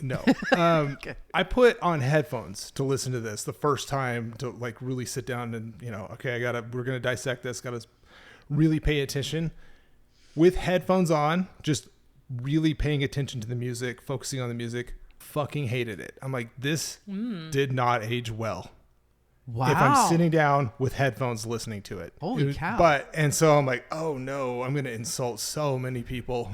No. I put on headphones to listen to this the first time to like really sit down and, okay, we're going to dissect this. Got to really pay attention with headphones on, just really paying attention to the music, focusing on the music. Fucking hated it. I'm like, this did not age well. Wow. If I'm sitting down with headphones listening to it. Holy cow. And so I'm like, oh no, I'm going to insult so many people.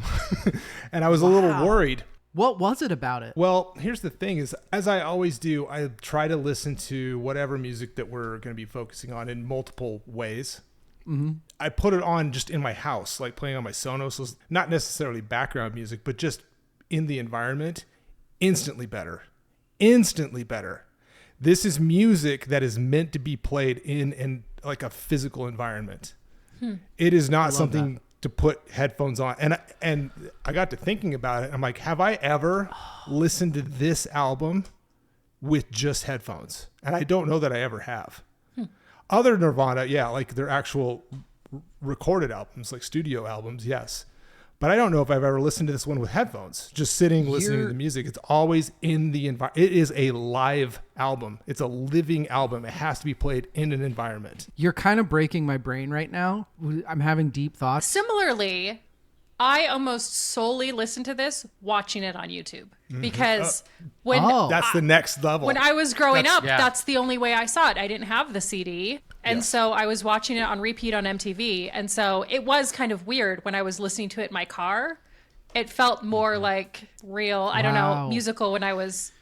And I was a little worried. What was it about it? Well, here's the thing is, as I always do, I try to listen to whatever music that we're going to be focusing on in multiple ways. Mm-hmm. I put it on just in my house, like playing on my Sonos. So not necessarily background music, but just in the environment. Instantly better. This is music that is meant to be played in like a physical environment. It is not something to put headphones on. And I got to thinking about it. I'm like, have I ever listened to this album with just headphones? And I don't know that I ever have. Other Nirvana, yeah, like their actual recorded albums, like studio albums, yes. But I don't know if I've ever listened to this one with headphones, just sitting, listening to the music. It's always in the environment. It is a live album. It's a living album. It has to be played in an environment. You're kind of breaking my brain right now. I'm having deep thoughts. Similarly, I almost solely listen to this watching it on YouTube because when That's the next level. when I was growing up, yeah. that's the only way I saw it. I didn't have the CD. And Yes. so I was watching it on repeat on MTV. And so it was kind of weird when I was listening to it in my car. It felt more like real, I don't know, Wow. musical when I was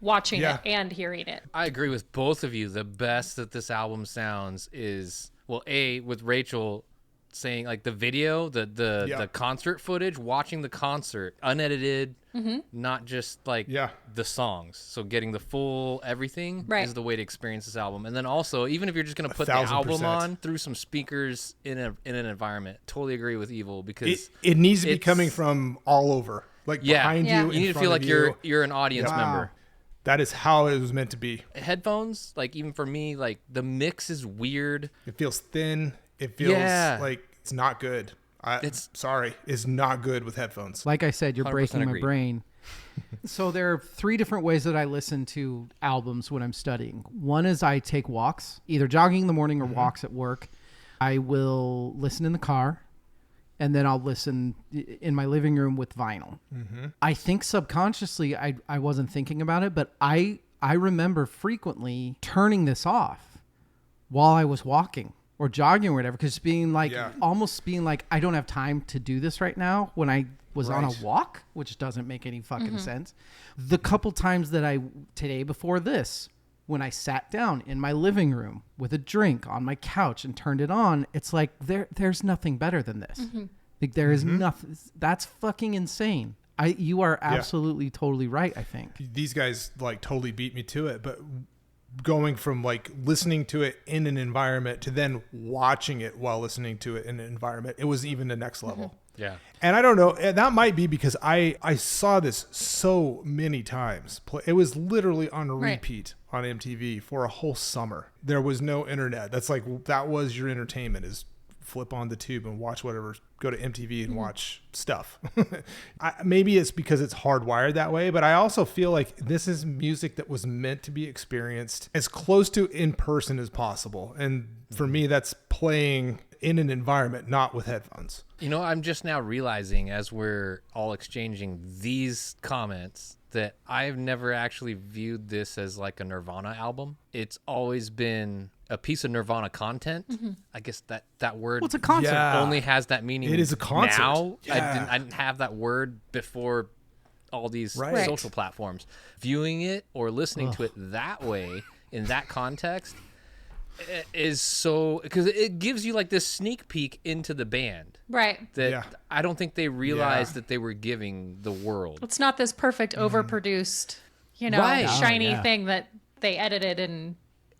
watching Yeah. it and hearing it. I agree with both of you. The best that this album sounds is, well, A, with Rachel, saying, like the video, the concert footage, watching the concert unedited, not just like the songs. So getting the full everything is the way to experience this album. And then also, even if you're just going to put the album on through some speakers in an environment, totally agree with Evil, because it needs to be coming from all over, like behind you. You need to feel like you're an audience member. That is how it was meant to be. Headphones, like even for me, like the mix is weird. It feels thin. It feels like it's not good. It's not good with headphones. Like I said, you're breaking my brain. So there are 3 different ways that I listen to albums when I'm studying. One is I take walks, either jogging in the morning or walks at work. I will listen in the car, and then I'll listen in my living room with vinyl. I think subconsciously I wasn't thinking about it, but I remember frequently turning this off while I was walking or jogging or whatever, because being like, almost being like, I don't have time to do this right now when I was on a walk, which doesn't make any fucking sense. The couple times that today before this, when I sat down in my living room with a drink on my couch and turned it on, it's like, there's nothing better than this. Like there is nothing. That's fucking insane. You are absolutely totally right, I think. These guys like totally beat me to it, but going from like listening to it in an environment to then watching it while listening to it in an environment, it was even the next level. Yeah. And I don't know, that might be because I saw this so many times. It was literally on repeat on MTV for a whole summer. There was no internet. That was your entertainment, is flip on the tube and watch whatever, go to MTV and watch stuff. Maybe it's because it's hardwired that way, but I also feel like this is music that was meant to be experienced as close to in person as possible. And for me, that's playing in an environment, not with headphones. You know, I'm just now realizing as we're all exchanging these comments that I've never actually viewed this as like a Nirvana album. It's always been a piece of Nirvana content. I guess that word it's a concert. Only has that meaning. It is a concert. Now. I didn't have that word before all these social platforms. Viewing it or listening to it that way, in that context, is so, because it gives you like this sneak peek into the band. Right. That I don't think they realized that they were giving the world. It's not this perfect overproduced, shiny thing that they edited and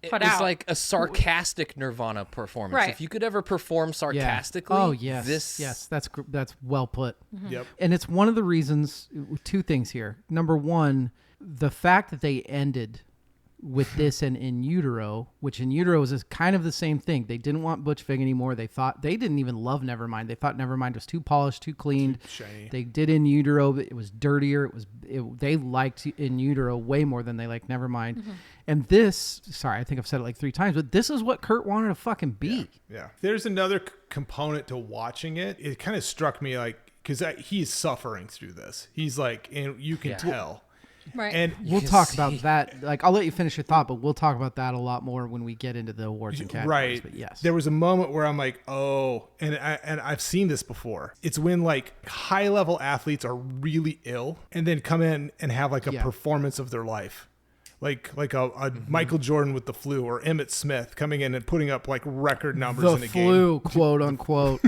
put out. It's like a sarcastic Nirvana performance. Right. If you could ever perform sarcastically, that's well put. Yep. And it's one of the reasons, 2 things here. Number one, the fact that they ended with this and In Utero, which In Utero is kind of the same thing. They didn't want Butch Vig anymore. They didn't even love Nevermind. They thought Nevermind was too polished, too clean. Too shiny. They did In Utero, but it was dirtier. They liked In Utero way more than they liked Nevermind. And this, sorry, I think I've said it like 3 times, but this is what Kurt wanted to fucking be. Yeah. There's another component to watching it. It kind of struck me like, because he's suffering through this. He's like, and you can tell. Right. And we'll talk about that. Like, I'll let you finish your thought, but we'll talk about that a lot more when we get into the awards and categories. Right. But yes. There was a moment where I'm like, oh, and I've seen this before. It's when like high level athletes are really ill and then come in and have like a performance of their life. Like a Michael Jordan with the flu, or Emmitt Smith coming in and putting up like record numbers in a game. The flu, quote unquote.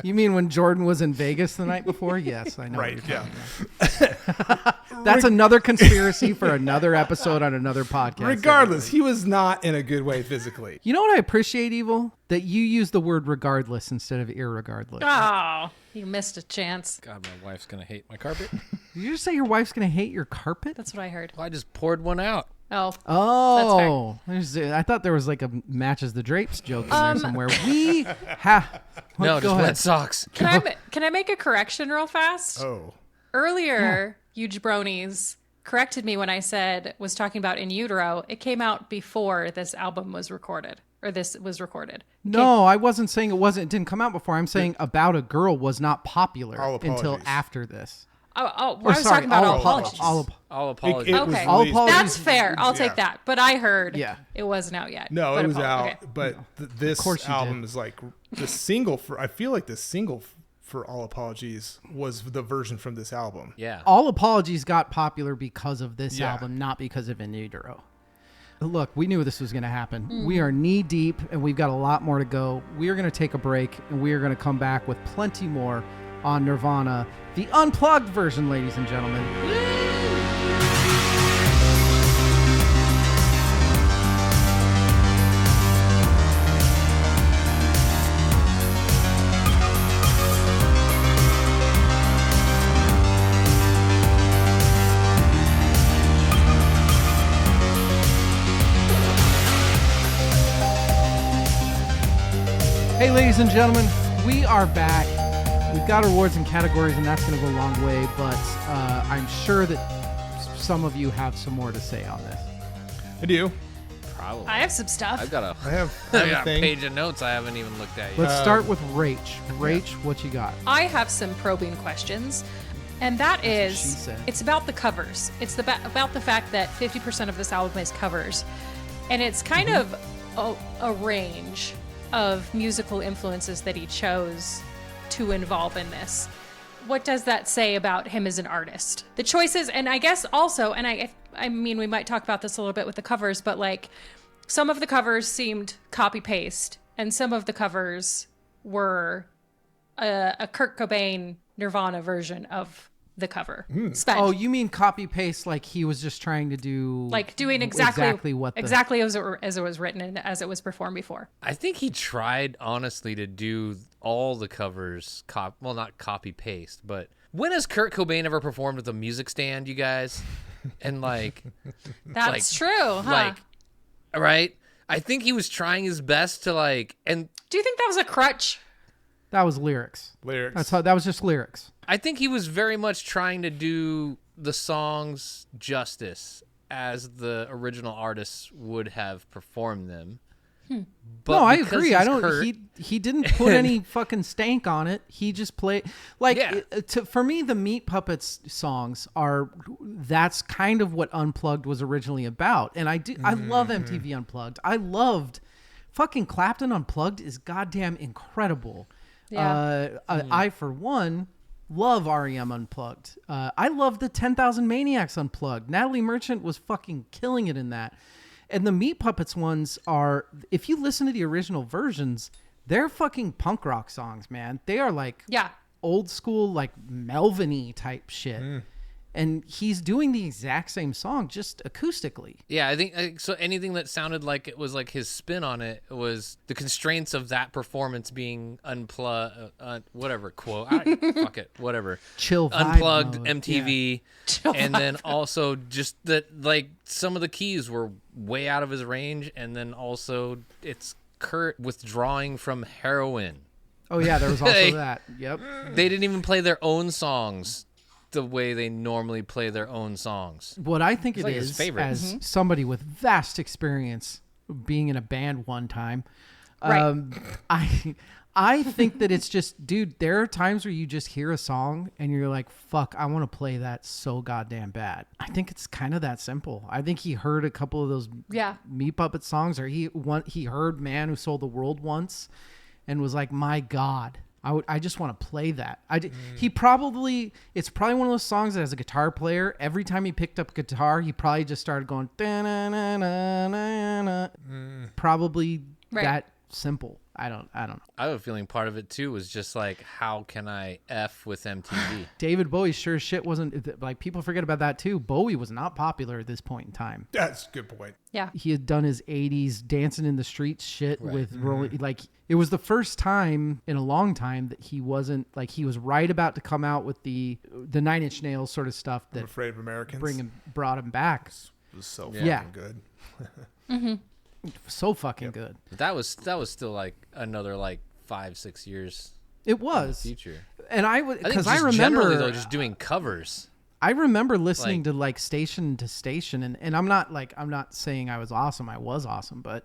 You mean when Jordan was in Vegas the night before? Yes, I know. Right. Yeah. That's another conspiracy for another episode on another podcast. Regardless, he was not in a good way physically. You know what I appreciate, Evil? That you use the word regardless instead of irregardless. Oh, you missed a chance. God, my wife's going to hate my carpet. Did you just say your wife's going to hate your carpet? That's what I heard. Well, I just poured one out. Oh, I thought there was like a matches the drapes joke in there somewhere. We have no, just wet socks. Can I make a correction real fast? Oh. Earlier, you jabronis corrected me when I was talking about In Utero. It came out before this album was recorded, or this was recorded. No, I wasn't saying it didn't come out before. I'm saying About a Girl was not popular until after this. I was talking about All Apologies. All Apologies. Okay, All Apologies. That's fair. I'll take that. But I heard it wasn't out yet. No, it was out. Okay. But this album is like the single for. I feel like the single for All Apologies was the version from this album. Yeah. All Apologies got popular because of this album, not because of In Utero. Look, we knew this was going to happen. We are knee deep, and we've got a lot more to go. We are going to take a break, and we are going to come back with plenty more on Nirvana, the unplugged version, ladies and gentlemen. Hey, ladies and gentlemen, we are back. We've got awards and categories, and that's going to go a long way, but I'm sure that some of you have some more to say on this. I do. Probably. I have some stuff. I've got a, I have I got a thing. page of notes I haven't even looked at yet. Let's start with Rach. Rach, what you got? I have some probing questions, and that what she is, said. it's about the covers. It's about the fact that 50% of this album is covers, and it's kind of a range of musical influences that he chose to involve in this. What does that say about him as an artist? The choices, and I guess also, and I mean, we might talk about this a little bit with the covers, but like some of the covers seemed copy paste, and some of the covers were a Kurt Cobain Nirvana version of the cover. Svend. Oh, you mean copy paste? Like he was just trying to do Like doing exactly what as it was written and as it was performed before. I think he tried, honestly, to do all the covers, well, not copy paste, but when has Kurt Cobain ever performed with a music stand, you guys? And like, That's true, huh? like, right? I think he was trying his best to like, and Do you think that was a crutch? That was lyrics. Lyrics. That was just lyrics. I think he was very much trying to do the songs justice as the original artists would have performed them. But No, I because agree. he's I don't. Kurt, He didn't put any fucking stank on it. He just played like Yeah. for me. The Meat Puppets songs are that's kind of what Unplugged was originally about. And I love MTV Unplugged. I loved fucking Clapton Unplugged is goddamn incredible. Yeah. I for one love REM Unplugged. I love the 10,000 Maniacs Unplugged. Natalie Merchant was fucking killing it in that. And the Meat Puppets ones are, if you listen to the original versions, they're fucking punk rock songs, man. They are like Yeah. old school, like Melvin-y type shit. And he's doing the exact same song, just acoustically. yeah, I think so. Anything that sounded like it was like his spin on it was the constraints of that performance being unplugged, whatever quote. Fuck it, whatever. Chill vibe Unplugged mode. MTV, Chill and vibe then also just that like some of the keys were way out of his range, and then also it's Kurt withdrawing from heroin. Oh yeah, there was also Hey. that. Yep. They didn't even play their own songs the way they normally play their own songs. What I think it like his is, favorite. as somebody with vast experience being in a band one time, Right. I think that it's just, dude, there are times where you just hear a song and you're like, fuck, I want to play that so goddamn bad. I think it's kind of that simple. I think he heard a couple of those Yeah. Meat Puppet songs, or he heard Man Who Sold the World once and was like, my God, I just want to play that. It's probably one of those songs that as a guitar player, every time he picked up guitar, he probably just started going, da-na-na-na-na-na. Probably Right. that simple. I don't know. I have a feeling part of it too was just like, how can I F with MTV? David Bowie sure as shit wasn't, like, people forget about that too. Bowie was not popular at this point in time. That's a good point. Yeah. He had done his 80s dancing in the streets shit with rolling, like, it was the first time in a long time that he wasn't, like, he was right about to come out with the Nine Inch Nails sort of stuff I'm that afraid of Americans. brought him back. It was so Yeah. fucking good. So fucking good. But that was still like another like 5-6 years It was. future. And I I think because just I generally remember though, just doing covers. I remember listening Like- to like station to station, and I'm not saying I was awesome. I was awesome, but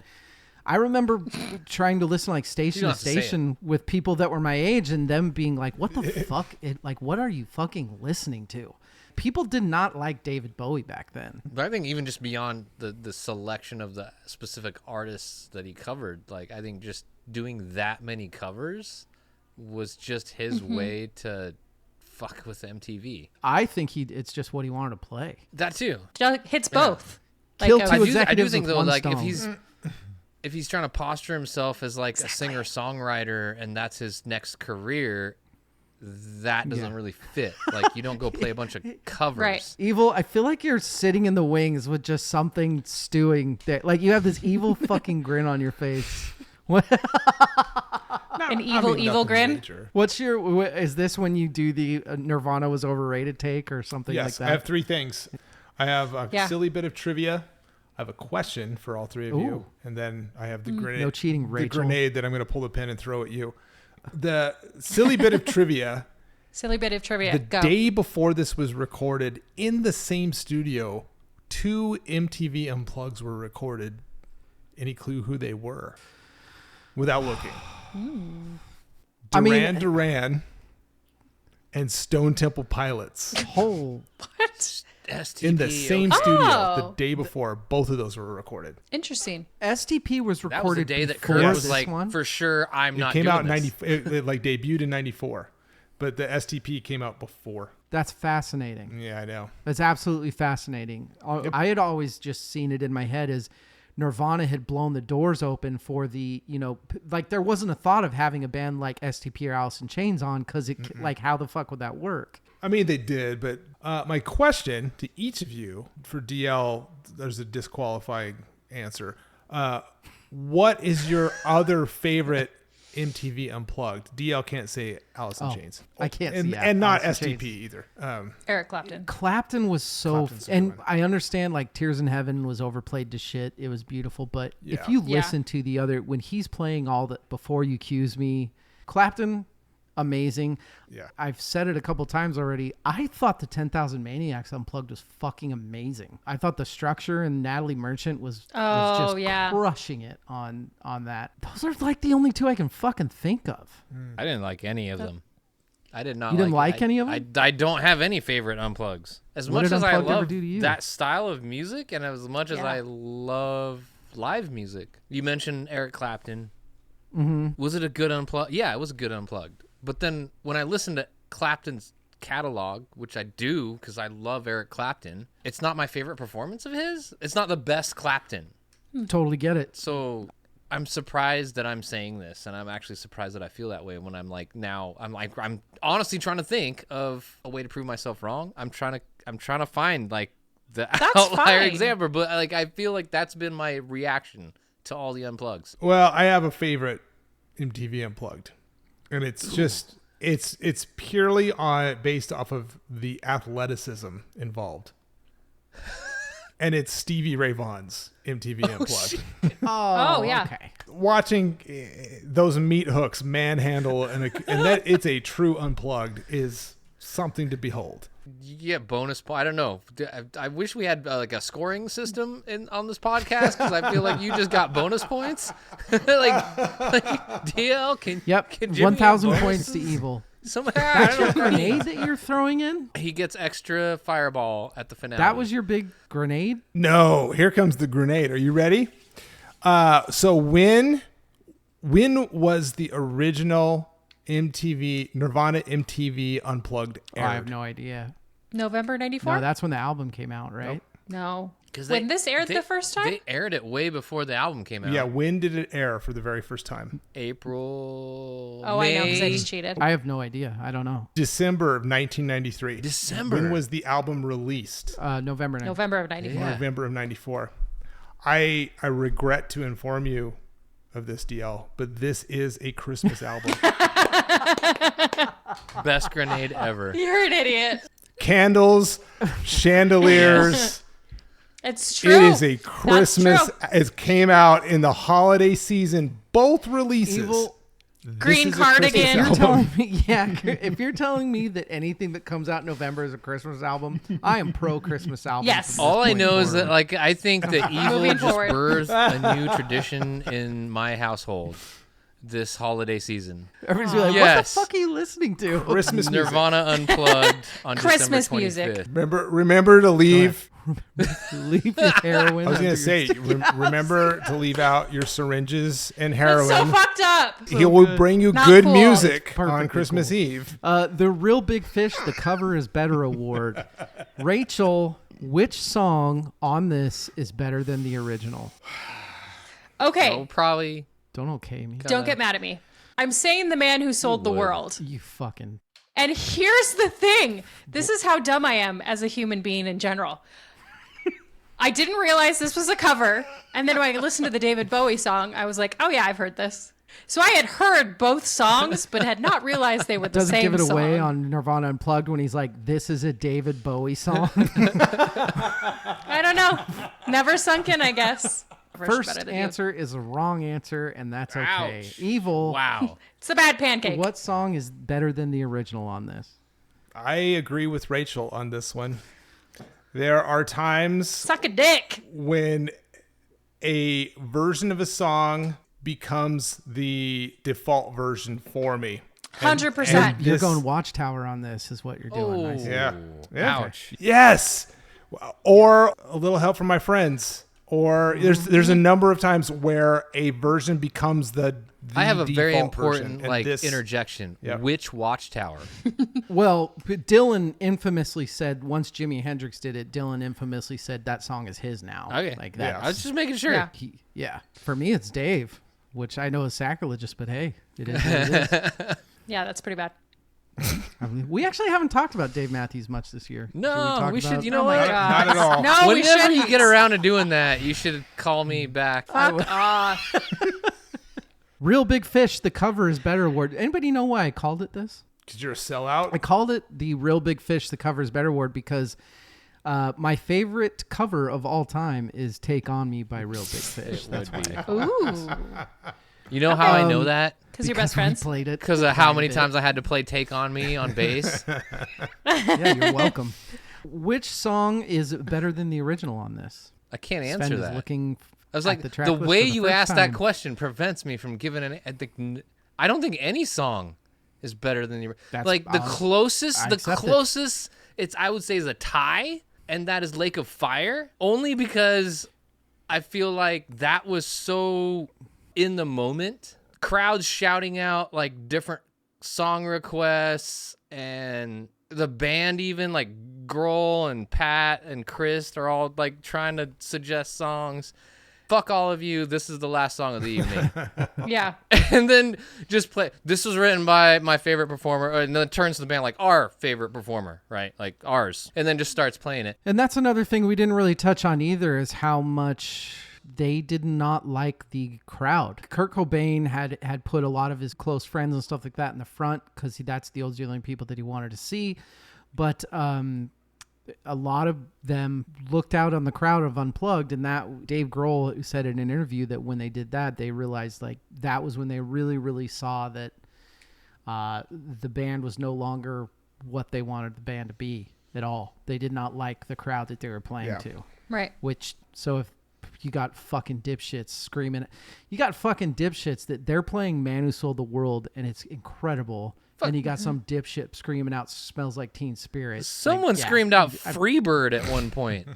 I remember trying to listen to like station You to don't have to say it. station with people that were my age, and them being like, "What the fuck? Like, what are you fucking listening to?" People did not like David Bowie back then. But I think even just beyond the selection of the specific artists that he covered, like I think just doing that many covers was just his way to fuck with MTV. I think it's just what he wanted to play. That too. Hits both. Kill Like two I do executives think with though, one like stone. if he's trying to posture himself as like a singer songwriter and that's his next career, that doesn't really fit. Like you don't go play a bunch of covers. Right. Evil, I feel like you're sitting in the wings with just something stewing there. Like you have this evil fucking grin on your face. What? An evil grin? Major. Is this when you do the Nirvana was overrated take or something like Yes, that? I have 3 things. I have a Yeah. silly bit of trivia. I have a question for all 3 of Ooh. you, and then I have the grenade. No cheating, The Rachel. grenade that I'm going to pull the pin and throw at you. The silly bit of trivia. Silly bit of trivia. The Go. day before this was recorded, in the same studio, 2 MTV Unplugs were recorded. Any clue who they were? Without looking. I mean- Duran and Stone Temple Pilots. Oh, What? STP, In the same studio the Oh. day before, both of those were recorded. Interesting. STP was That was the recorded day that before Kurt Yes. was this like, one. for sure, I'm It not came doing out in this. 90. It like debuted in 94, but the STP came out before. That's fascinating. Yeah, I know. That's absolutely fascinating. I had always just seen it in my head as Nirvana had blown the doors open for the, like there wasn't a thought of having a band like STP or Alice in Chains on because like how the fuck would that work? I mean, they did, but my question to each of you for DL, there's a disqualifying answer. What is your other favorite MTV Unplugged? DL can't say Alice in Chains. I can't and, see and not Alice in STP Chains. either. Eric Clapton. Clapton was Clapton's a good and one. I understand like Tears in Heaven was overplayed to shit. It was beautiful, but if Yeah. you Yeah. listen to the other when he's playing all the Before You Accuse Me, Clapton, amazing. Yeah. I've said it a couple times already. I thought the 10,000 Maniacs Unplugged was fucking amazing. I thought the structure and Natalie Merchant was just yeah. crushing it on that. Those are like the only 2 I can fucking think of. I didn't like any of them. I did not. You didn't like any of them? I don't have any favorite unplugs. As What much did as I Unplugged ever love do to you? that style of music, and as much as Yeah. I love live music, you mentioned Eric Clapton. Mm-hmm. Was it a good unplugged? Yeah, it was a good unplugged. But then when I listen to Clapton's catalog, which I do because I love Eric Clapton, it's not my favorite performance of his. It's not the best Clapton. Totally get it. So I'm surprised that I'm saying this, and I'm actually surprised that I feel that way when I'm honestly trying to think of a way to prove myself wrong. I'm trying to find like the outlier fine. example, but like I feel like that's been my reaction to all the unplugs. Well, I have a favorite MTV Unplugged, and it's just it's purely based off of the athleticism involved, and it's Stevie Ray Vaughan's MTV Unplugged. Oh, yeah. Okay. Watching those meat hooks manhandle and that it's a true unplugged is something to behold. You get bonus point. I don't know. I wish we had like a scoring system on this podcast because I feel like you just got bonus points. like DL can. Yep. Can Jimmy 1,000 have points to bonuses? Evil. Somehow, That's your grenade that you're throwing in? he gets extra fireball at the finale. That was your big grenade? No, here comes the grenade. Are you ready? So when was the original Nirvana MTV Unplugged Oh, aired? I have no idea. November 94? No, that's when the album came out, right? No. 'Cause When this aired the first time? They aired it way before the album came out. Yeah, when did it air for the very first time? April. Oh, I know because I May. just cheated. I have no idea. I don't know. December of 1993. December. When was the album released? November 9th. November of 94. Yeah. November of 94. I regret to inform you of this, DL, but this is a Christmas album. Best grenade ever. You're an idiot. Candles, chandeliers. It's true. It is a Christmas. true. It came out in the holiday season. Both releases. Evil. This Green is a Christmas cardigan. You're album. telling me, if you're telling me that anything that comes out in November is a Christmas album, I am pro Christmas album. Yes. from this All I point know is that, forward. like, I think that Evil Moving just forward. birthed a new tradition in my household this holiday season. Everybody's like, Yes. what the fuck are you listening to? Christmas music. Nirvana Unplugged on Christmas December 25th. music. Remember to leave. Leave your heroin. I was under gonna your say, remember to leave out your syringes and That's heroin. so fucked up. He will bring you Not good cool. music Perfectly on Christmas cool. Eve. The Real Big Fish, the cover is better award. Rachel Which song on this is better than the original? Okay. Oh, probably. Don't okay me. Don't get mad at me. I'm saying The Man Who Sold the World. You fucking... And here's the thing. This is how dumb I am as a human being in general. I didn't realize this was a cover. And then when I listened to the David Bowie song, I was like, oh yeah, I've heard this. So I had heard both songs, but had not realized they were the Doesn't same give it song. away on Nirvana Unplugged when he's like, this is a David Bowie song. I don't know. Never sunk in, I guess. First answer is a wrong answer, and that's okay. Ouch. Evil. Wow. It's a bad pancake. What song is better than the original on this? I agree with Rachel on this one. There are times Suck a dick. when a version of a song becomes the default version for me. 100%. You're going Watchtower on this is what you're doing. I see. Yeah. Ouch. Yes. Or a little help from my friends. Or there's a number of times where a version becomes the I have a very default important version. interjection. Yep. Which Watchtower? Well, Dylan infamously said, once Jimi Hendrix did it, Dylan infamously said that song is his now. Okay. Like that. I was just making sure. Yeah. For me, it's Dave, which I know is sacrilegious, but hey, it is what it is. Yeah, that's pretty bad. I mean, we actually haven't talked about Dave Matthews much this year. No, we should. You know Oh my what? God. Not at all. No, we Whenever shouldn't. you get around to doing that, you should call me back. Fuck off. Real Big Fish, the cover is better award. Anybody know why I called it this? Because you're a sellout. I called it the Real Big Fish, the cover is better award because my favorite cover of all time is Take On Me by Real Big Fish. That's why. Ooh. You know how I know that? Because you're best we friends. played it. Because of how quite a many bit. times I had to play Take On Me on bass. Yeah, you're welcome. Which song is better than the original on this? I can't Sven answer is that. looking I was at like, the track the list way for the you first asked time. that question prevents me from giving an. I don't think any song is better than the. That's- Like the I closest, accept it. it's I would say is a tie, and that is Lake of Fire. Only because I feel like that was so in the moment. Crowds shouting out like different song requests, and the band even like Grohl and Pat and Chris are all like trying to suggest songs. Fuck all of you. This is the last song of the evening. Yeah. And then just play. This was written by my favorite performer, and then it turns to the band like our favorite performer, right? Like ours. And then just starts playing it. And that's another thing we didn't really touch on either is how much they did not like the crowd. Kurt Cobain had put a lot of his close friends and stuff like that in the front because that's the only people that he wanted to see. But a lot of them looked out on the crowd of Unplugged, and that Dave Grohl said in an interview that when they did that, they realized like that was when they really, really saw that the band was no longer what they wanted the band to be at all. They did not like the crowd that they were playing to. Right. So if you got fucking dipshits screaming, you got fucking dipshits that they're playing Man Who Sold the World, and it's incredible. And you got some dipshit screaming out "Smells Like Teen Spirit." Someone screamed out "Freebird" at one point.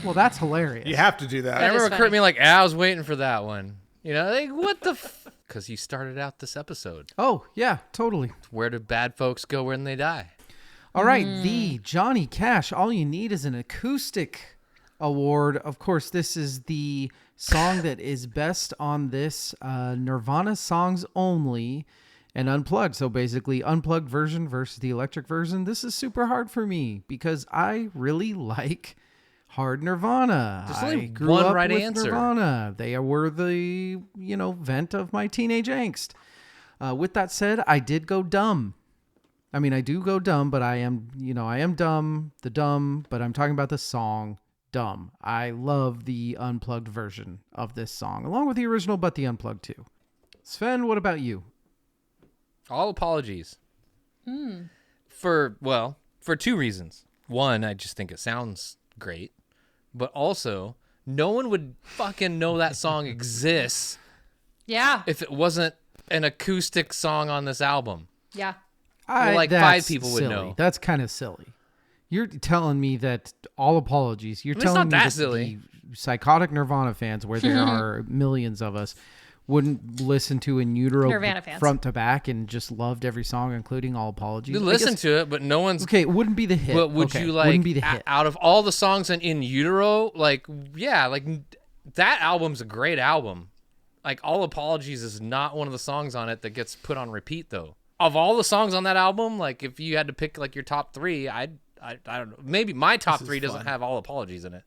Well, that's hilarious. You have to do that. I remember funny. Kurt being like, I was waiting for that one. You know, like, what the because you started out this episode. Oh, yeah, totally. Where do bad folks go when they die? All right, the Johnny Cash, All You Need Is an Acoustic Award. Of course, this is the song that is best on this Nirvana Songs Only and Unplugged. So basically, Unplugged version versus the electric version. This is super hard for me because I really like hard Nirvana. There's only I grew one up right with answer. Nirvana. They were the, vent of my teenage angst. With that said, I did go dumb. I mean, I do go dumb, but I am dumb, but I'm talking about the song Dumb. I love the Unplugged version of this song, along with the original, but the Unplugged too. Sven, what about you? All apologies. For two reasons. One, I just think it sounds great, but also no one would fucking know that song exists Yeah. if it wasn't an acoustic song on this album. Yeah. Like That's 5 people would silly. know. That's kind of silly. You're telling me that all apologies. You're It's telling not me that that silly. the psychotic Nirvana fans, where there are millions of us, wouldn't listen to In Utero Nirvana fans. front to back and just loved every song, including All Apologies. You listen to it, but no one's. Okay, it wouldn't be the hit. But would okay, you like wouldn't be the hit. out of all the songs in Utero? Like, yeah, like that album's a great album. Like, All Apologies is not one of the songs on it that gets put on repeat, though. Of all the songs on that album, like if you had to pick like your top three, I don't know. Maybe my top three doesn't have All Apologies in it.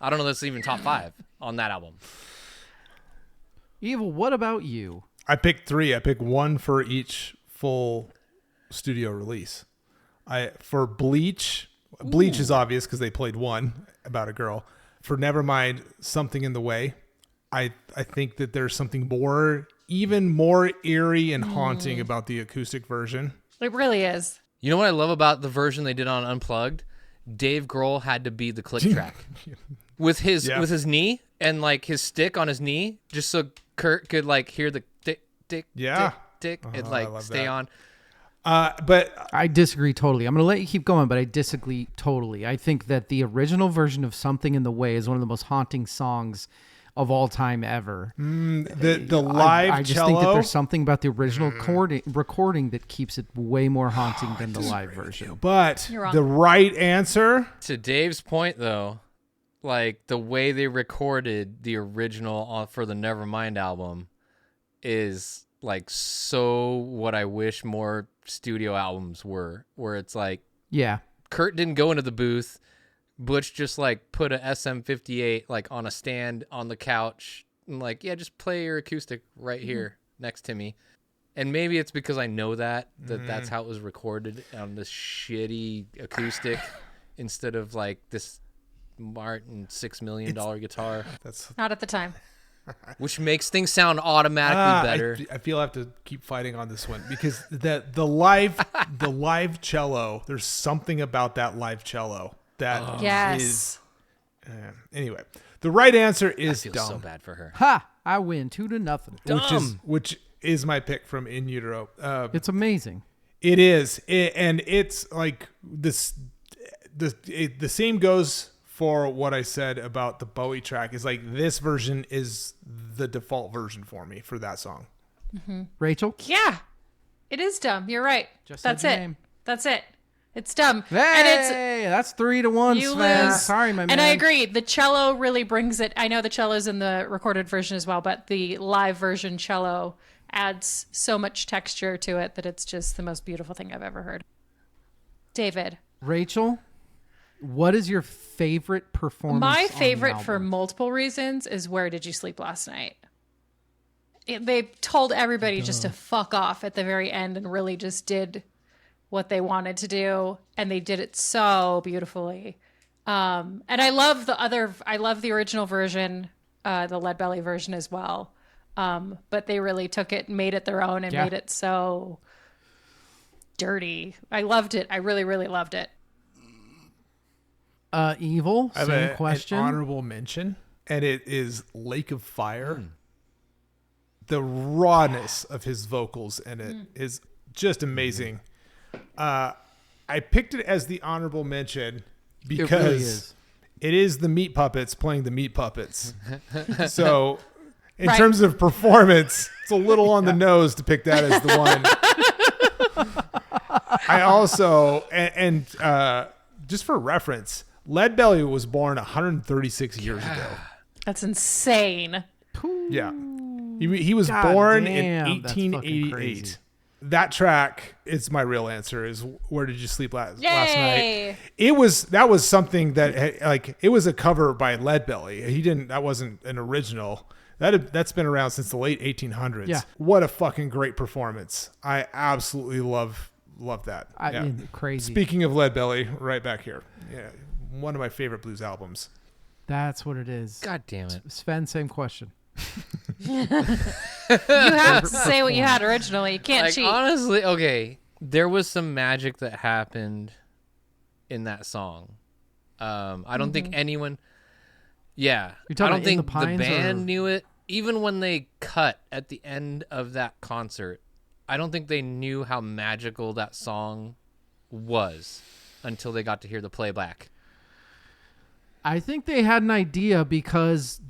I don't know. That's even top 5 on that album. Evil, what about you? I picked 3. I picked 1 for each full studio release. For Bleach is obvious because they played 1 about a girl. For Nevermind, Something in the Way. I think that there's something even more eerie and haunting about the acoustic version. It really is. You know what I love about the version they did on Unplugged? Dave Grohl had to be the click track with his knee and like his stick on his knee, just so Kurt could like hear the tick tick tick and like stay on. But I disagree totally. I'm going to let you keep going, but I disagree totally. I think that the original version of Something in the Way is one of the most haunting songs of all time ever. The live I just cello, think that there's something about the original recording that keeps it way more haunting than the live version. But You're wrong. the right answer, To Dave's point, though, like the way they recorded the original for the Nevermind album is like so what I wish more studio albums were, where it's like Yeah. Kurt didn't go into the booth. Butch just like put a SM58 like on a stand on the couch and like, yeah, just play your acoustic right here next to me. And maybe it's because I know that's how it was recorded on this shitty acoustic instead of like this Martin $6 million guitar, that's Not at the time. which makes things sound automatically better. I feel I have to keep fighting on this one because the live cello, there's something about that live cello that Yes. is anyway. The right answer is I feel dumb, so bad for her. Ha! I win 2-0. which is my pick from In Utero. It's amazing. It is, and it's like this. The same goes for what I said about the Bowie track. Is like this version is the default version for me for that song. Rachel? Yeah. It is dumb. You're right. Just That's said your it. name. That's it. It's dumb. Hey, And it's that's 3-1, you Sven. lose. Sorry, my man. And I agree. The cello really brings it. I know the cello's in the recorded version as well, but the live version cello adds so much texture to it that it's just the most beautiful thing I've ever heard. David. Rachel, what is your favorite performance? My on the favorite for album? multiple reasons is Where Did You Sleep Last Night? They told everybody just to fuck off at the very end and really just did what they wanted to do, and they did it so beautifully. And I love the original version, the Lead Belly version as well. But they really took it and made it their own and made it so dirty. I loved it. I really, really loved it. Evil, I have same question. an honorable mention, and it is Lake of Fire. The rawness of his vocals in it is just amazing. I picked it as the honorable mention because it is the Meat Puppets playing the Meat Puppets. So in terms of performance, it's a little on the nose to pick that as the one. I also, and just for reference, Lead Belly was born 136 years ago. That's insane. Yeah. He was God born damn, in that's fucking 1888. crazy. That track, it's my real answer, is Where Did You Sleep last Yay! night? That was something that like it was a cover by Leadbelly. That wasn't an original. That's been around since the late 1800s. Yeah. What a fucking great performance. I absolutely love that. Crazy. Speaking of Leadbelly, right back here. Yeah. One of my favorite blues albums. That's what it is. God damn it. Sven, same question. You have to say what you had originally. You can't Like, cheat. honestly, okay, there was some magic that happened in that song. I don't think anyone. Yeah, You're talking I don't about In the think the Pines band or- knew it. Even when they cut at the end of that concert, I don't think they knew how magical that song was until they got to hear the playback. I think they had an idea because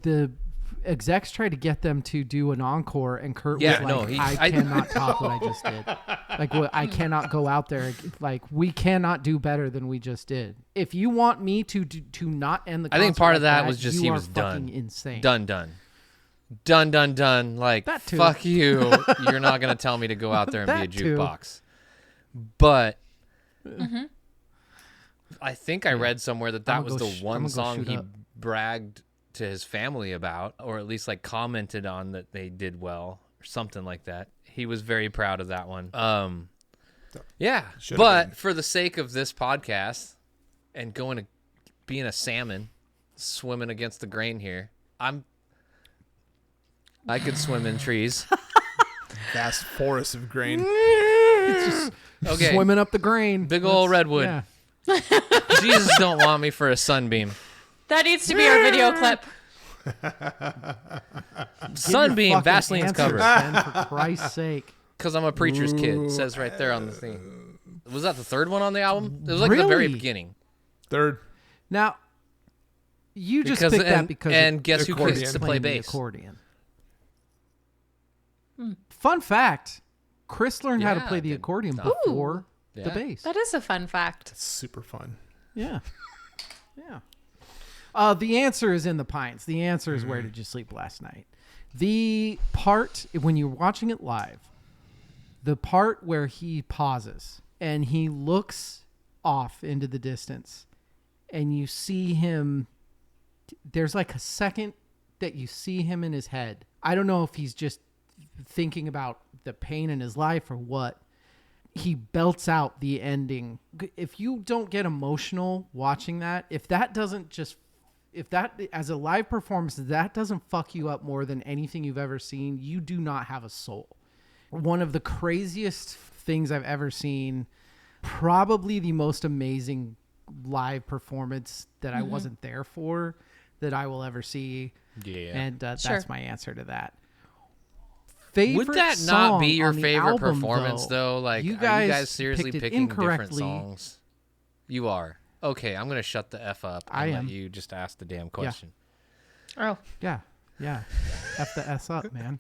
execs tried to get them to do an encore, and Kurt Yeah, was like, no, I cannot top what I just did. Like, I cannot go out there. Like, we cannot do better than we just did. If you want me to not end the concert, I think part of like that was just he was fucking done. Insane. Done. Like, fuck you. You're not going to tell me to go out there and be a jukebox. But I think I read somewhere that was the one song he bragged to his family about, or at least like commented on that they did well or something like that. He was very proud of that one. Yeah. But for the sake of this podcast and going to being a salmon, swimming against the grain here, I could swim in trees. Vast forest of grain. Okay. Swimming up the grain. Big old redwood. Yeah. Jesus don't want me for a sunbeam. That needs to be our video clip. Sunbeam, Vaseline's cover. For Christ's sake. Because I'm a preacher's kid. It says right there on the thing. Was that the third one on the album? It was like the very beginning. Third. Now, you just picked that because and guess who gets to play bass? Accordion. Fun fact: Chris learned how to play the accordion before the bass. That is a fun fact. It's super fun. Yeah. The answer is in the Pines. The answer is Where Did You Sleep Last Night? The part, when you're watching it live, the part where he pauses and he looks off into the distance and you see him, there's like a second that you see him in his head. I don't know if he's just thinking about the pain in his life or what. He belts out the ending. If you don't get emotional watching that, if that as a live performance, that doesn't fuck you up more than anything you've ever seen, you do not have a soul. One of the craziest things I've ever seen, probably the most amazing live performance that I wasn't there for, that I will ever see. Yeah. And that's my answer to that. Favorite Would that not be your favorite performance, though? Like, are you guys seriously picking different songs? You are. Okay, I'm going to shut the F up and let you just ask the damn question. Oh. Yeah. F the S up, man.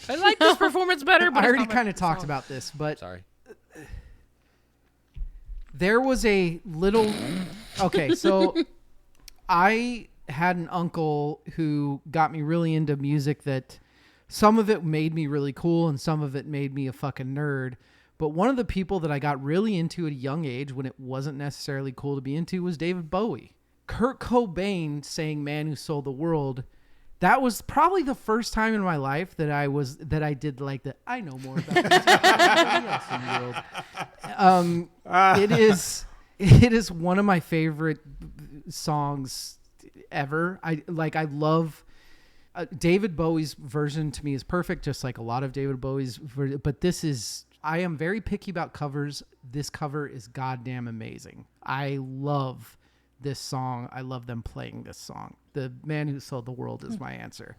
I like this performance better, but I already kind of talked about this, but... Sorry. There was a little... Okay, so I had an uncle who got me really into music that... Some of it made me really cool and some of it made me a fucking nerd. But one of the people that I got really into at a young age when it wasn't necessarily cool to be into was David Bowie. Kurt Cobain saying "Man Who Sold the World." That was probably the first time in my life that I did like the I know more about this in the world. It is one of my favorite songs ever. I love David Bowie's version. To me is perfect, just like a lot of David Bowie's. But I am very picky about covers. This cover is goddamn amazing. I love this song. I love them playing this song. The Man Who Sold the World is my answer.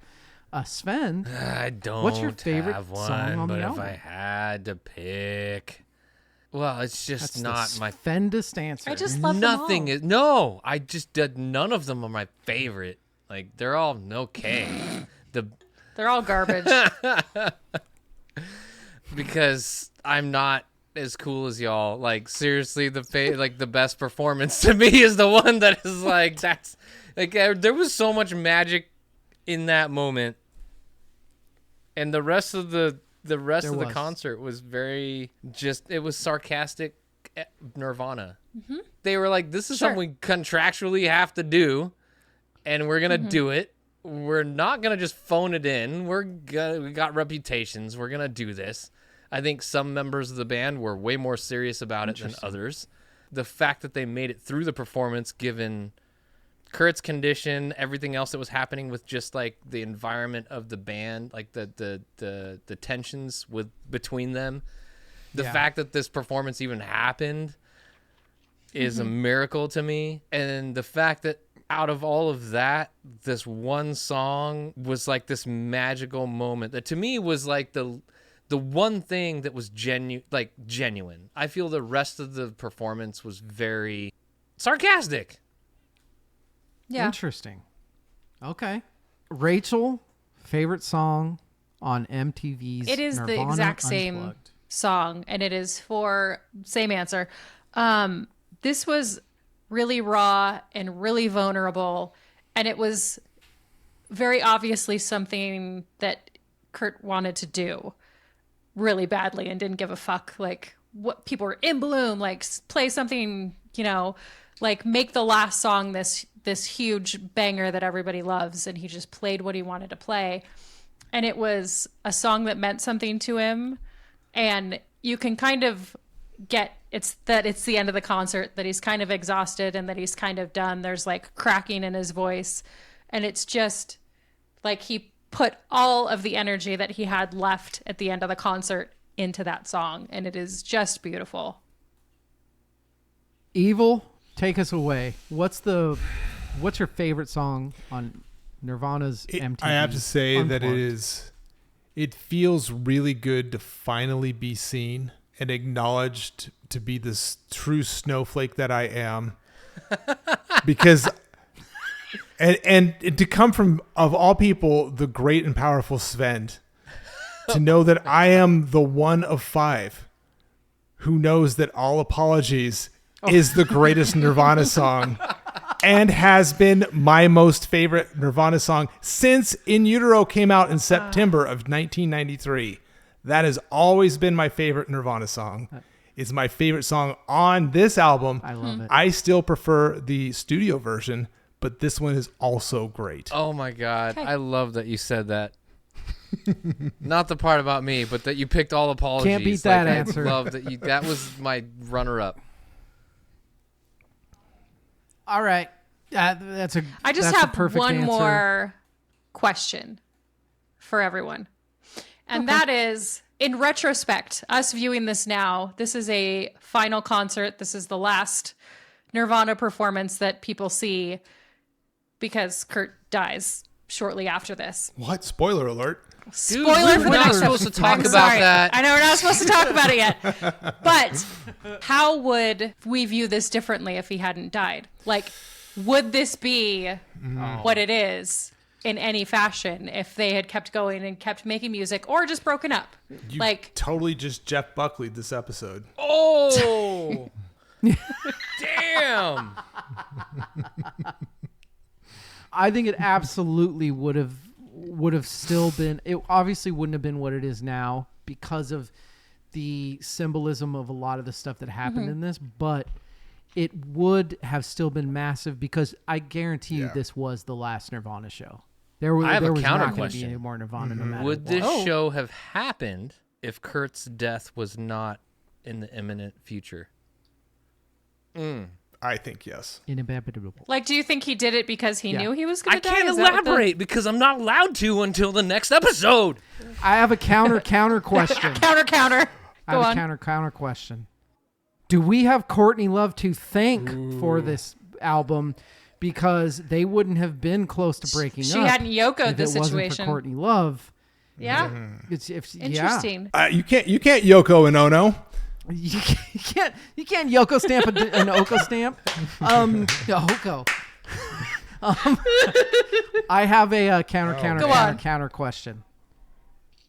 Svend, I don't what's your favorite have one, song on but the album? if I had to pick, well, it's just That's the my Svendest answer. I just love nothing them all. is no. I just did none of them are my favorite. Like they're all okay. They're all garbage. Because I'm not as cool as y'all. Like seriously, the best performance to me is the one that is like that's like there was so much magic in that moment, and the rest of the concert was very it was sarcastic Nirvana. Mm-hmm. They were like, this is something we contractually have to do, and we're gonna do it. We're not gonna just phone it in. We got reputations. We're gonna do this. I think some members of the band were way more serious about it than others. The fact that they made it through the performance, given Kurt's condition, everything else that was happening with just like the environment of the band, like the tensions between them, the fact that this performance even happened is a miracle to me. And the fact that out of all of that, this one song was like this magical moment that to me was like the one thing that was genuine. I feel the rest of the performance was very sarcastic. Yeah. Interesting. Okay. Rachel, favorite song on MTV's It is Nirvana the exact same Unplugged. song, and it is for same answer. This was really raw and really vulnerable, and it was very obviously something that Kurt wanted to do really badly and didn't give a fuck. Like, what people were in bloom, like play something, like make the last song this huge banger that everybody loves, and he just played what he wanted to play. And it was a song that meant something to him, and you can kind of get it's the end of the concert, that he's kind of exhausted and that he's kind of done. There's like cracking in his voice, and it's just like he put all of the energy that he had left at the end of the concert into that song, and it is just beautiful. Evil, take us away. What's your favorite song on Nirvana's MTV? I have to say Unplugged? that it feels really good to finally be seen and acknowledged to be this true snowflake that I am. Because and to come from, of all people, the great and powerful Svend, to know that I am the one of 5 who knows that All Apologies is the greatest Nirvana song and has been my most favorite Nirvana song since In Utero came out in September of 1993. That has always been my favorite Nirvana song. It's my favorite song on this album. I love it. I still prefer the studio version, but this one is also great. Oh my God. Okay. I love that you said that. Not the part about me, but that you picked All Apologies. Can't beat that answer. I love that that was my runner-up. All right. I just have perfect one answer. more question for everyone. And that is, in retrospect, us viewing this now, this is a final concert. This is the last Nirvana performance that people see because Kurt dies shortly after this. What? Spoiler alert. Spoiler for we're the not next supposed to episode. talk I'm about sorry. that. I know we're not supposed to talk about it yet. But how would we view this differently if he hadn't died? Like, would this be what it is in any fashion if they had kept going and kept making music, or just broken up? You Like, totally just Jeff Buckley'd this episode. Oh! Damn! I think it absolutely would have still been. It obviously wouldn't have been what it is now because of the symbolism of a lot of the stuff that happened in this, but it would have still been massive because I guarantee you this was the last Nirvana show. I have a was counter not going to be question. any more Nirvana no matter Would what. this show have happened if Kurt's death was not in the imminent future? I think yes. Inevitable. like, do you think he did it because he Yeah. knew he was going I to die? can't Is that what the- elaborate because I'm not allowed to until the next episode. I have a counter question. Counter. I Go have on. a counter question. Do we have Courtney Love to thank for this album? Because they wouldn't have been close to breaking up. She hadn't Yoko'd if the it wasn't for situation. Courtney Love. Yeah. Yeah. Interesting. You can't Yoko and Ono. You can't Yoko stamp an Oko stamp. Oko. I have a counter question.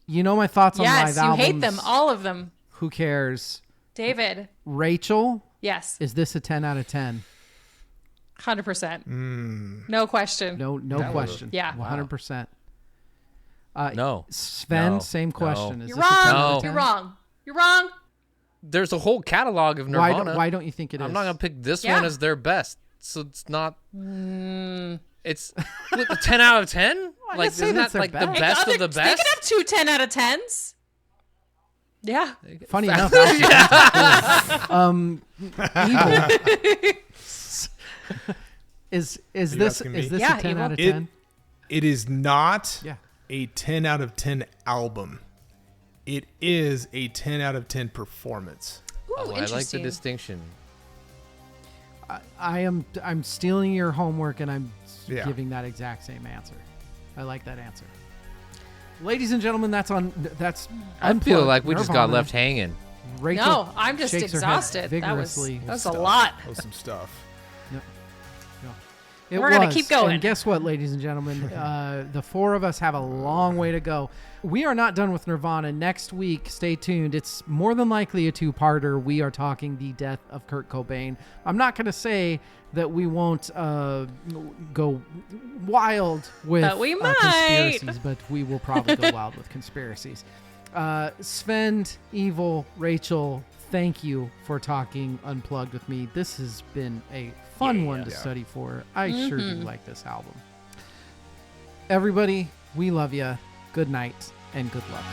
You know my thoughts on Yes, live you albums. hate them, all of them. Who cares? David. Rachel, Yes. is this a 10 out of 10? 100%. No question. No question. Yeah. 100%. No. Sven, No. same No. question. Is You're this a 10 out wrong. of 10? You're wrong. You're wrong. There's a whole catalog of Nirvana. Why don't you think it is? I'm not going to pick this Yeah. one as their best. So it's not... It's a 10 out of 10? Like, say isn't that's that their like the best. best of the They best? could have 2 10 out of 10s. Yeah. Funny enough, actually, Evil. Is this asking me? a 10 Evil. out of 10? It is not Yeah. a 10 out of 10 album. It is a 10 out of 10 performance. Ooh, Oh, I like the interesting. distinction. I'm stealing your homework and I'm Yeah. giving that exact same answer. I like that answer. Ladies and gentlemen, that's I feel Unplugged, like we just got Nirvana. left hanging. Rachel No, I'm just shakes her head exhausted. That was vigorously. a lot. That was some stuff. We're going to keep going. And guess what, ladies and gentlemen? The four of us have a long way to go. We are not done with Nirvana. Next week, stay tuned. It's more than likely a two-parter. We are talking the death of Kurt Cobain. I'm not going to say that we won't go wild with but we might. conspiracies, but we will probably go wild with conspiracies. Svend, Evil, Rachel, thank you for talking Unplugged with me. This has been a fun one to study for. I sure do like this album. Everybody, we love you. Good night and good luck.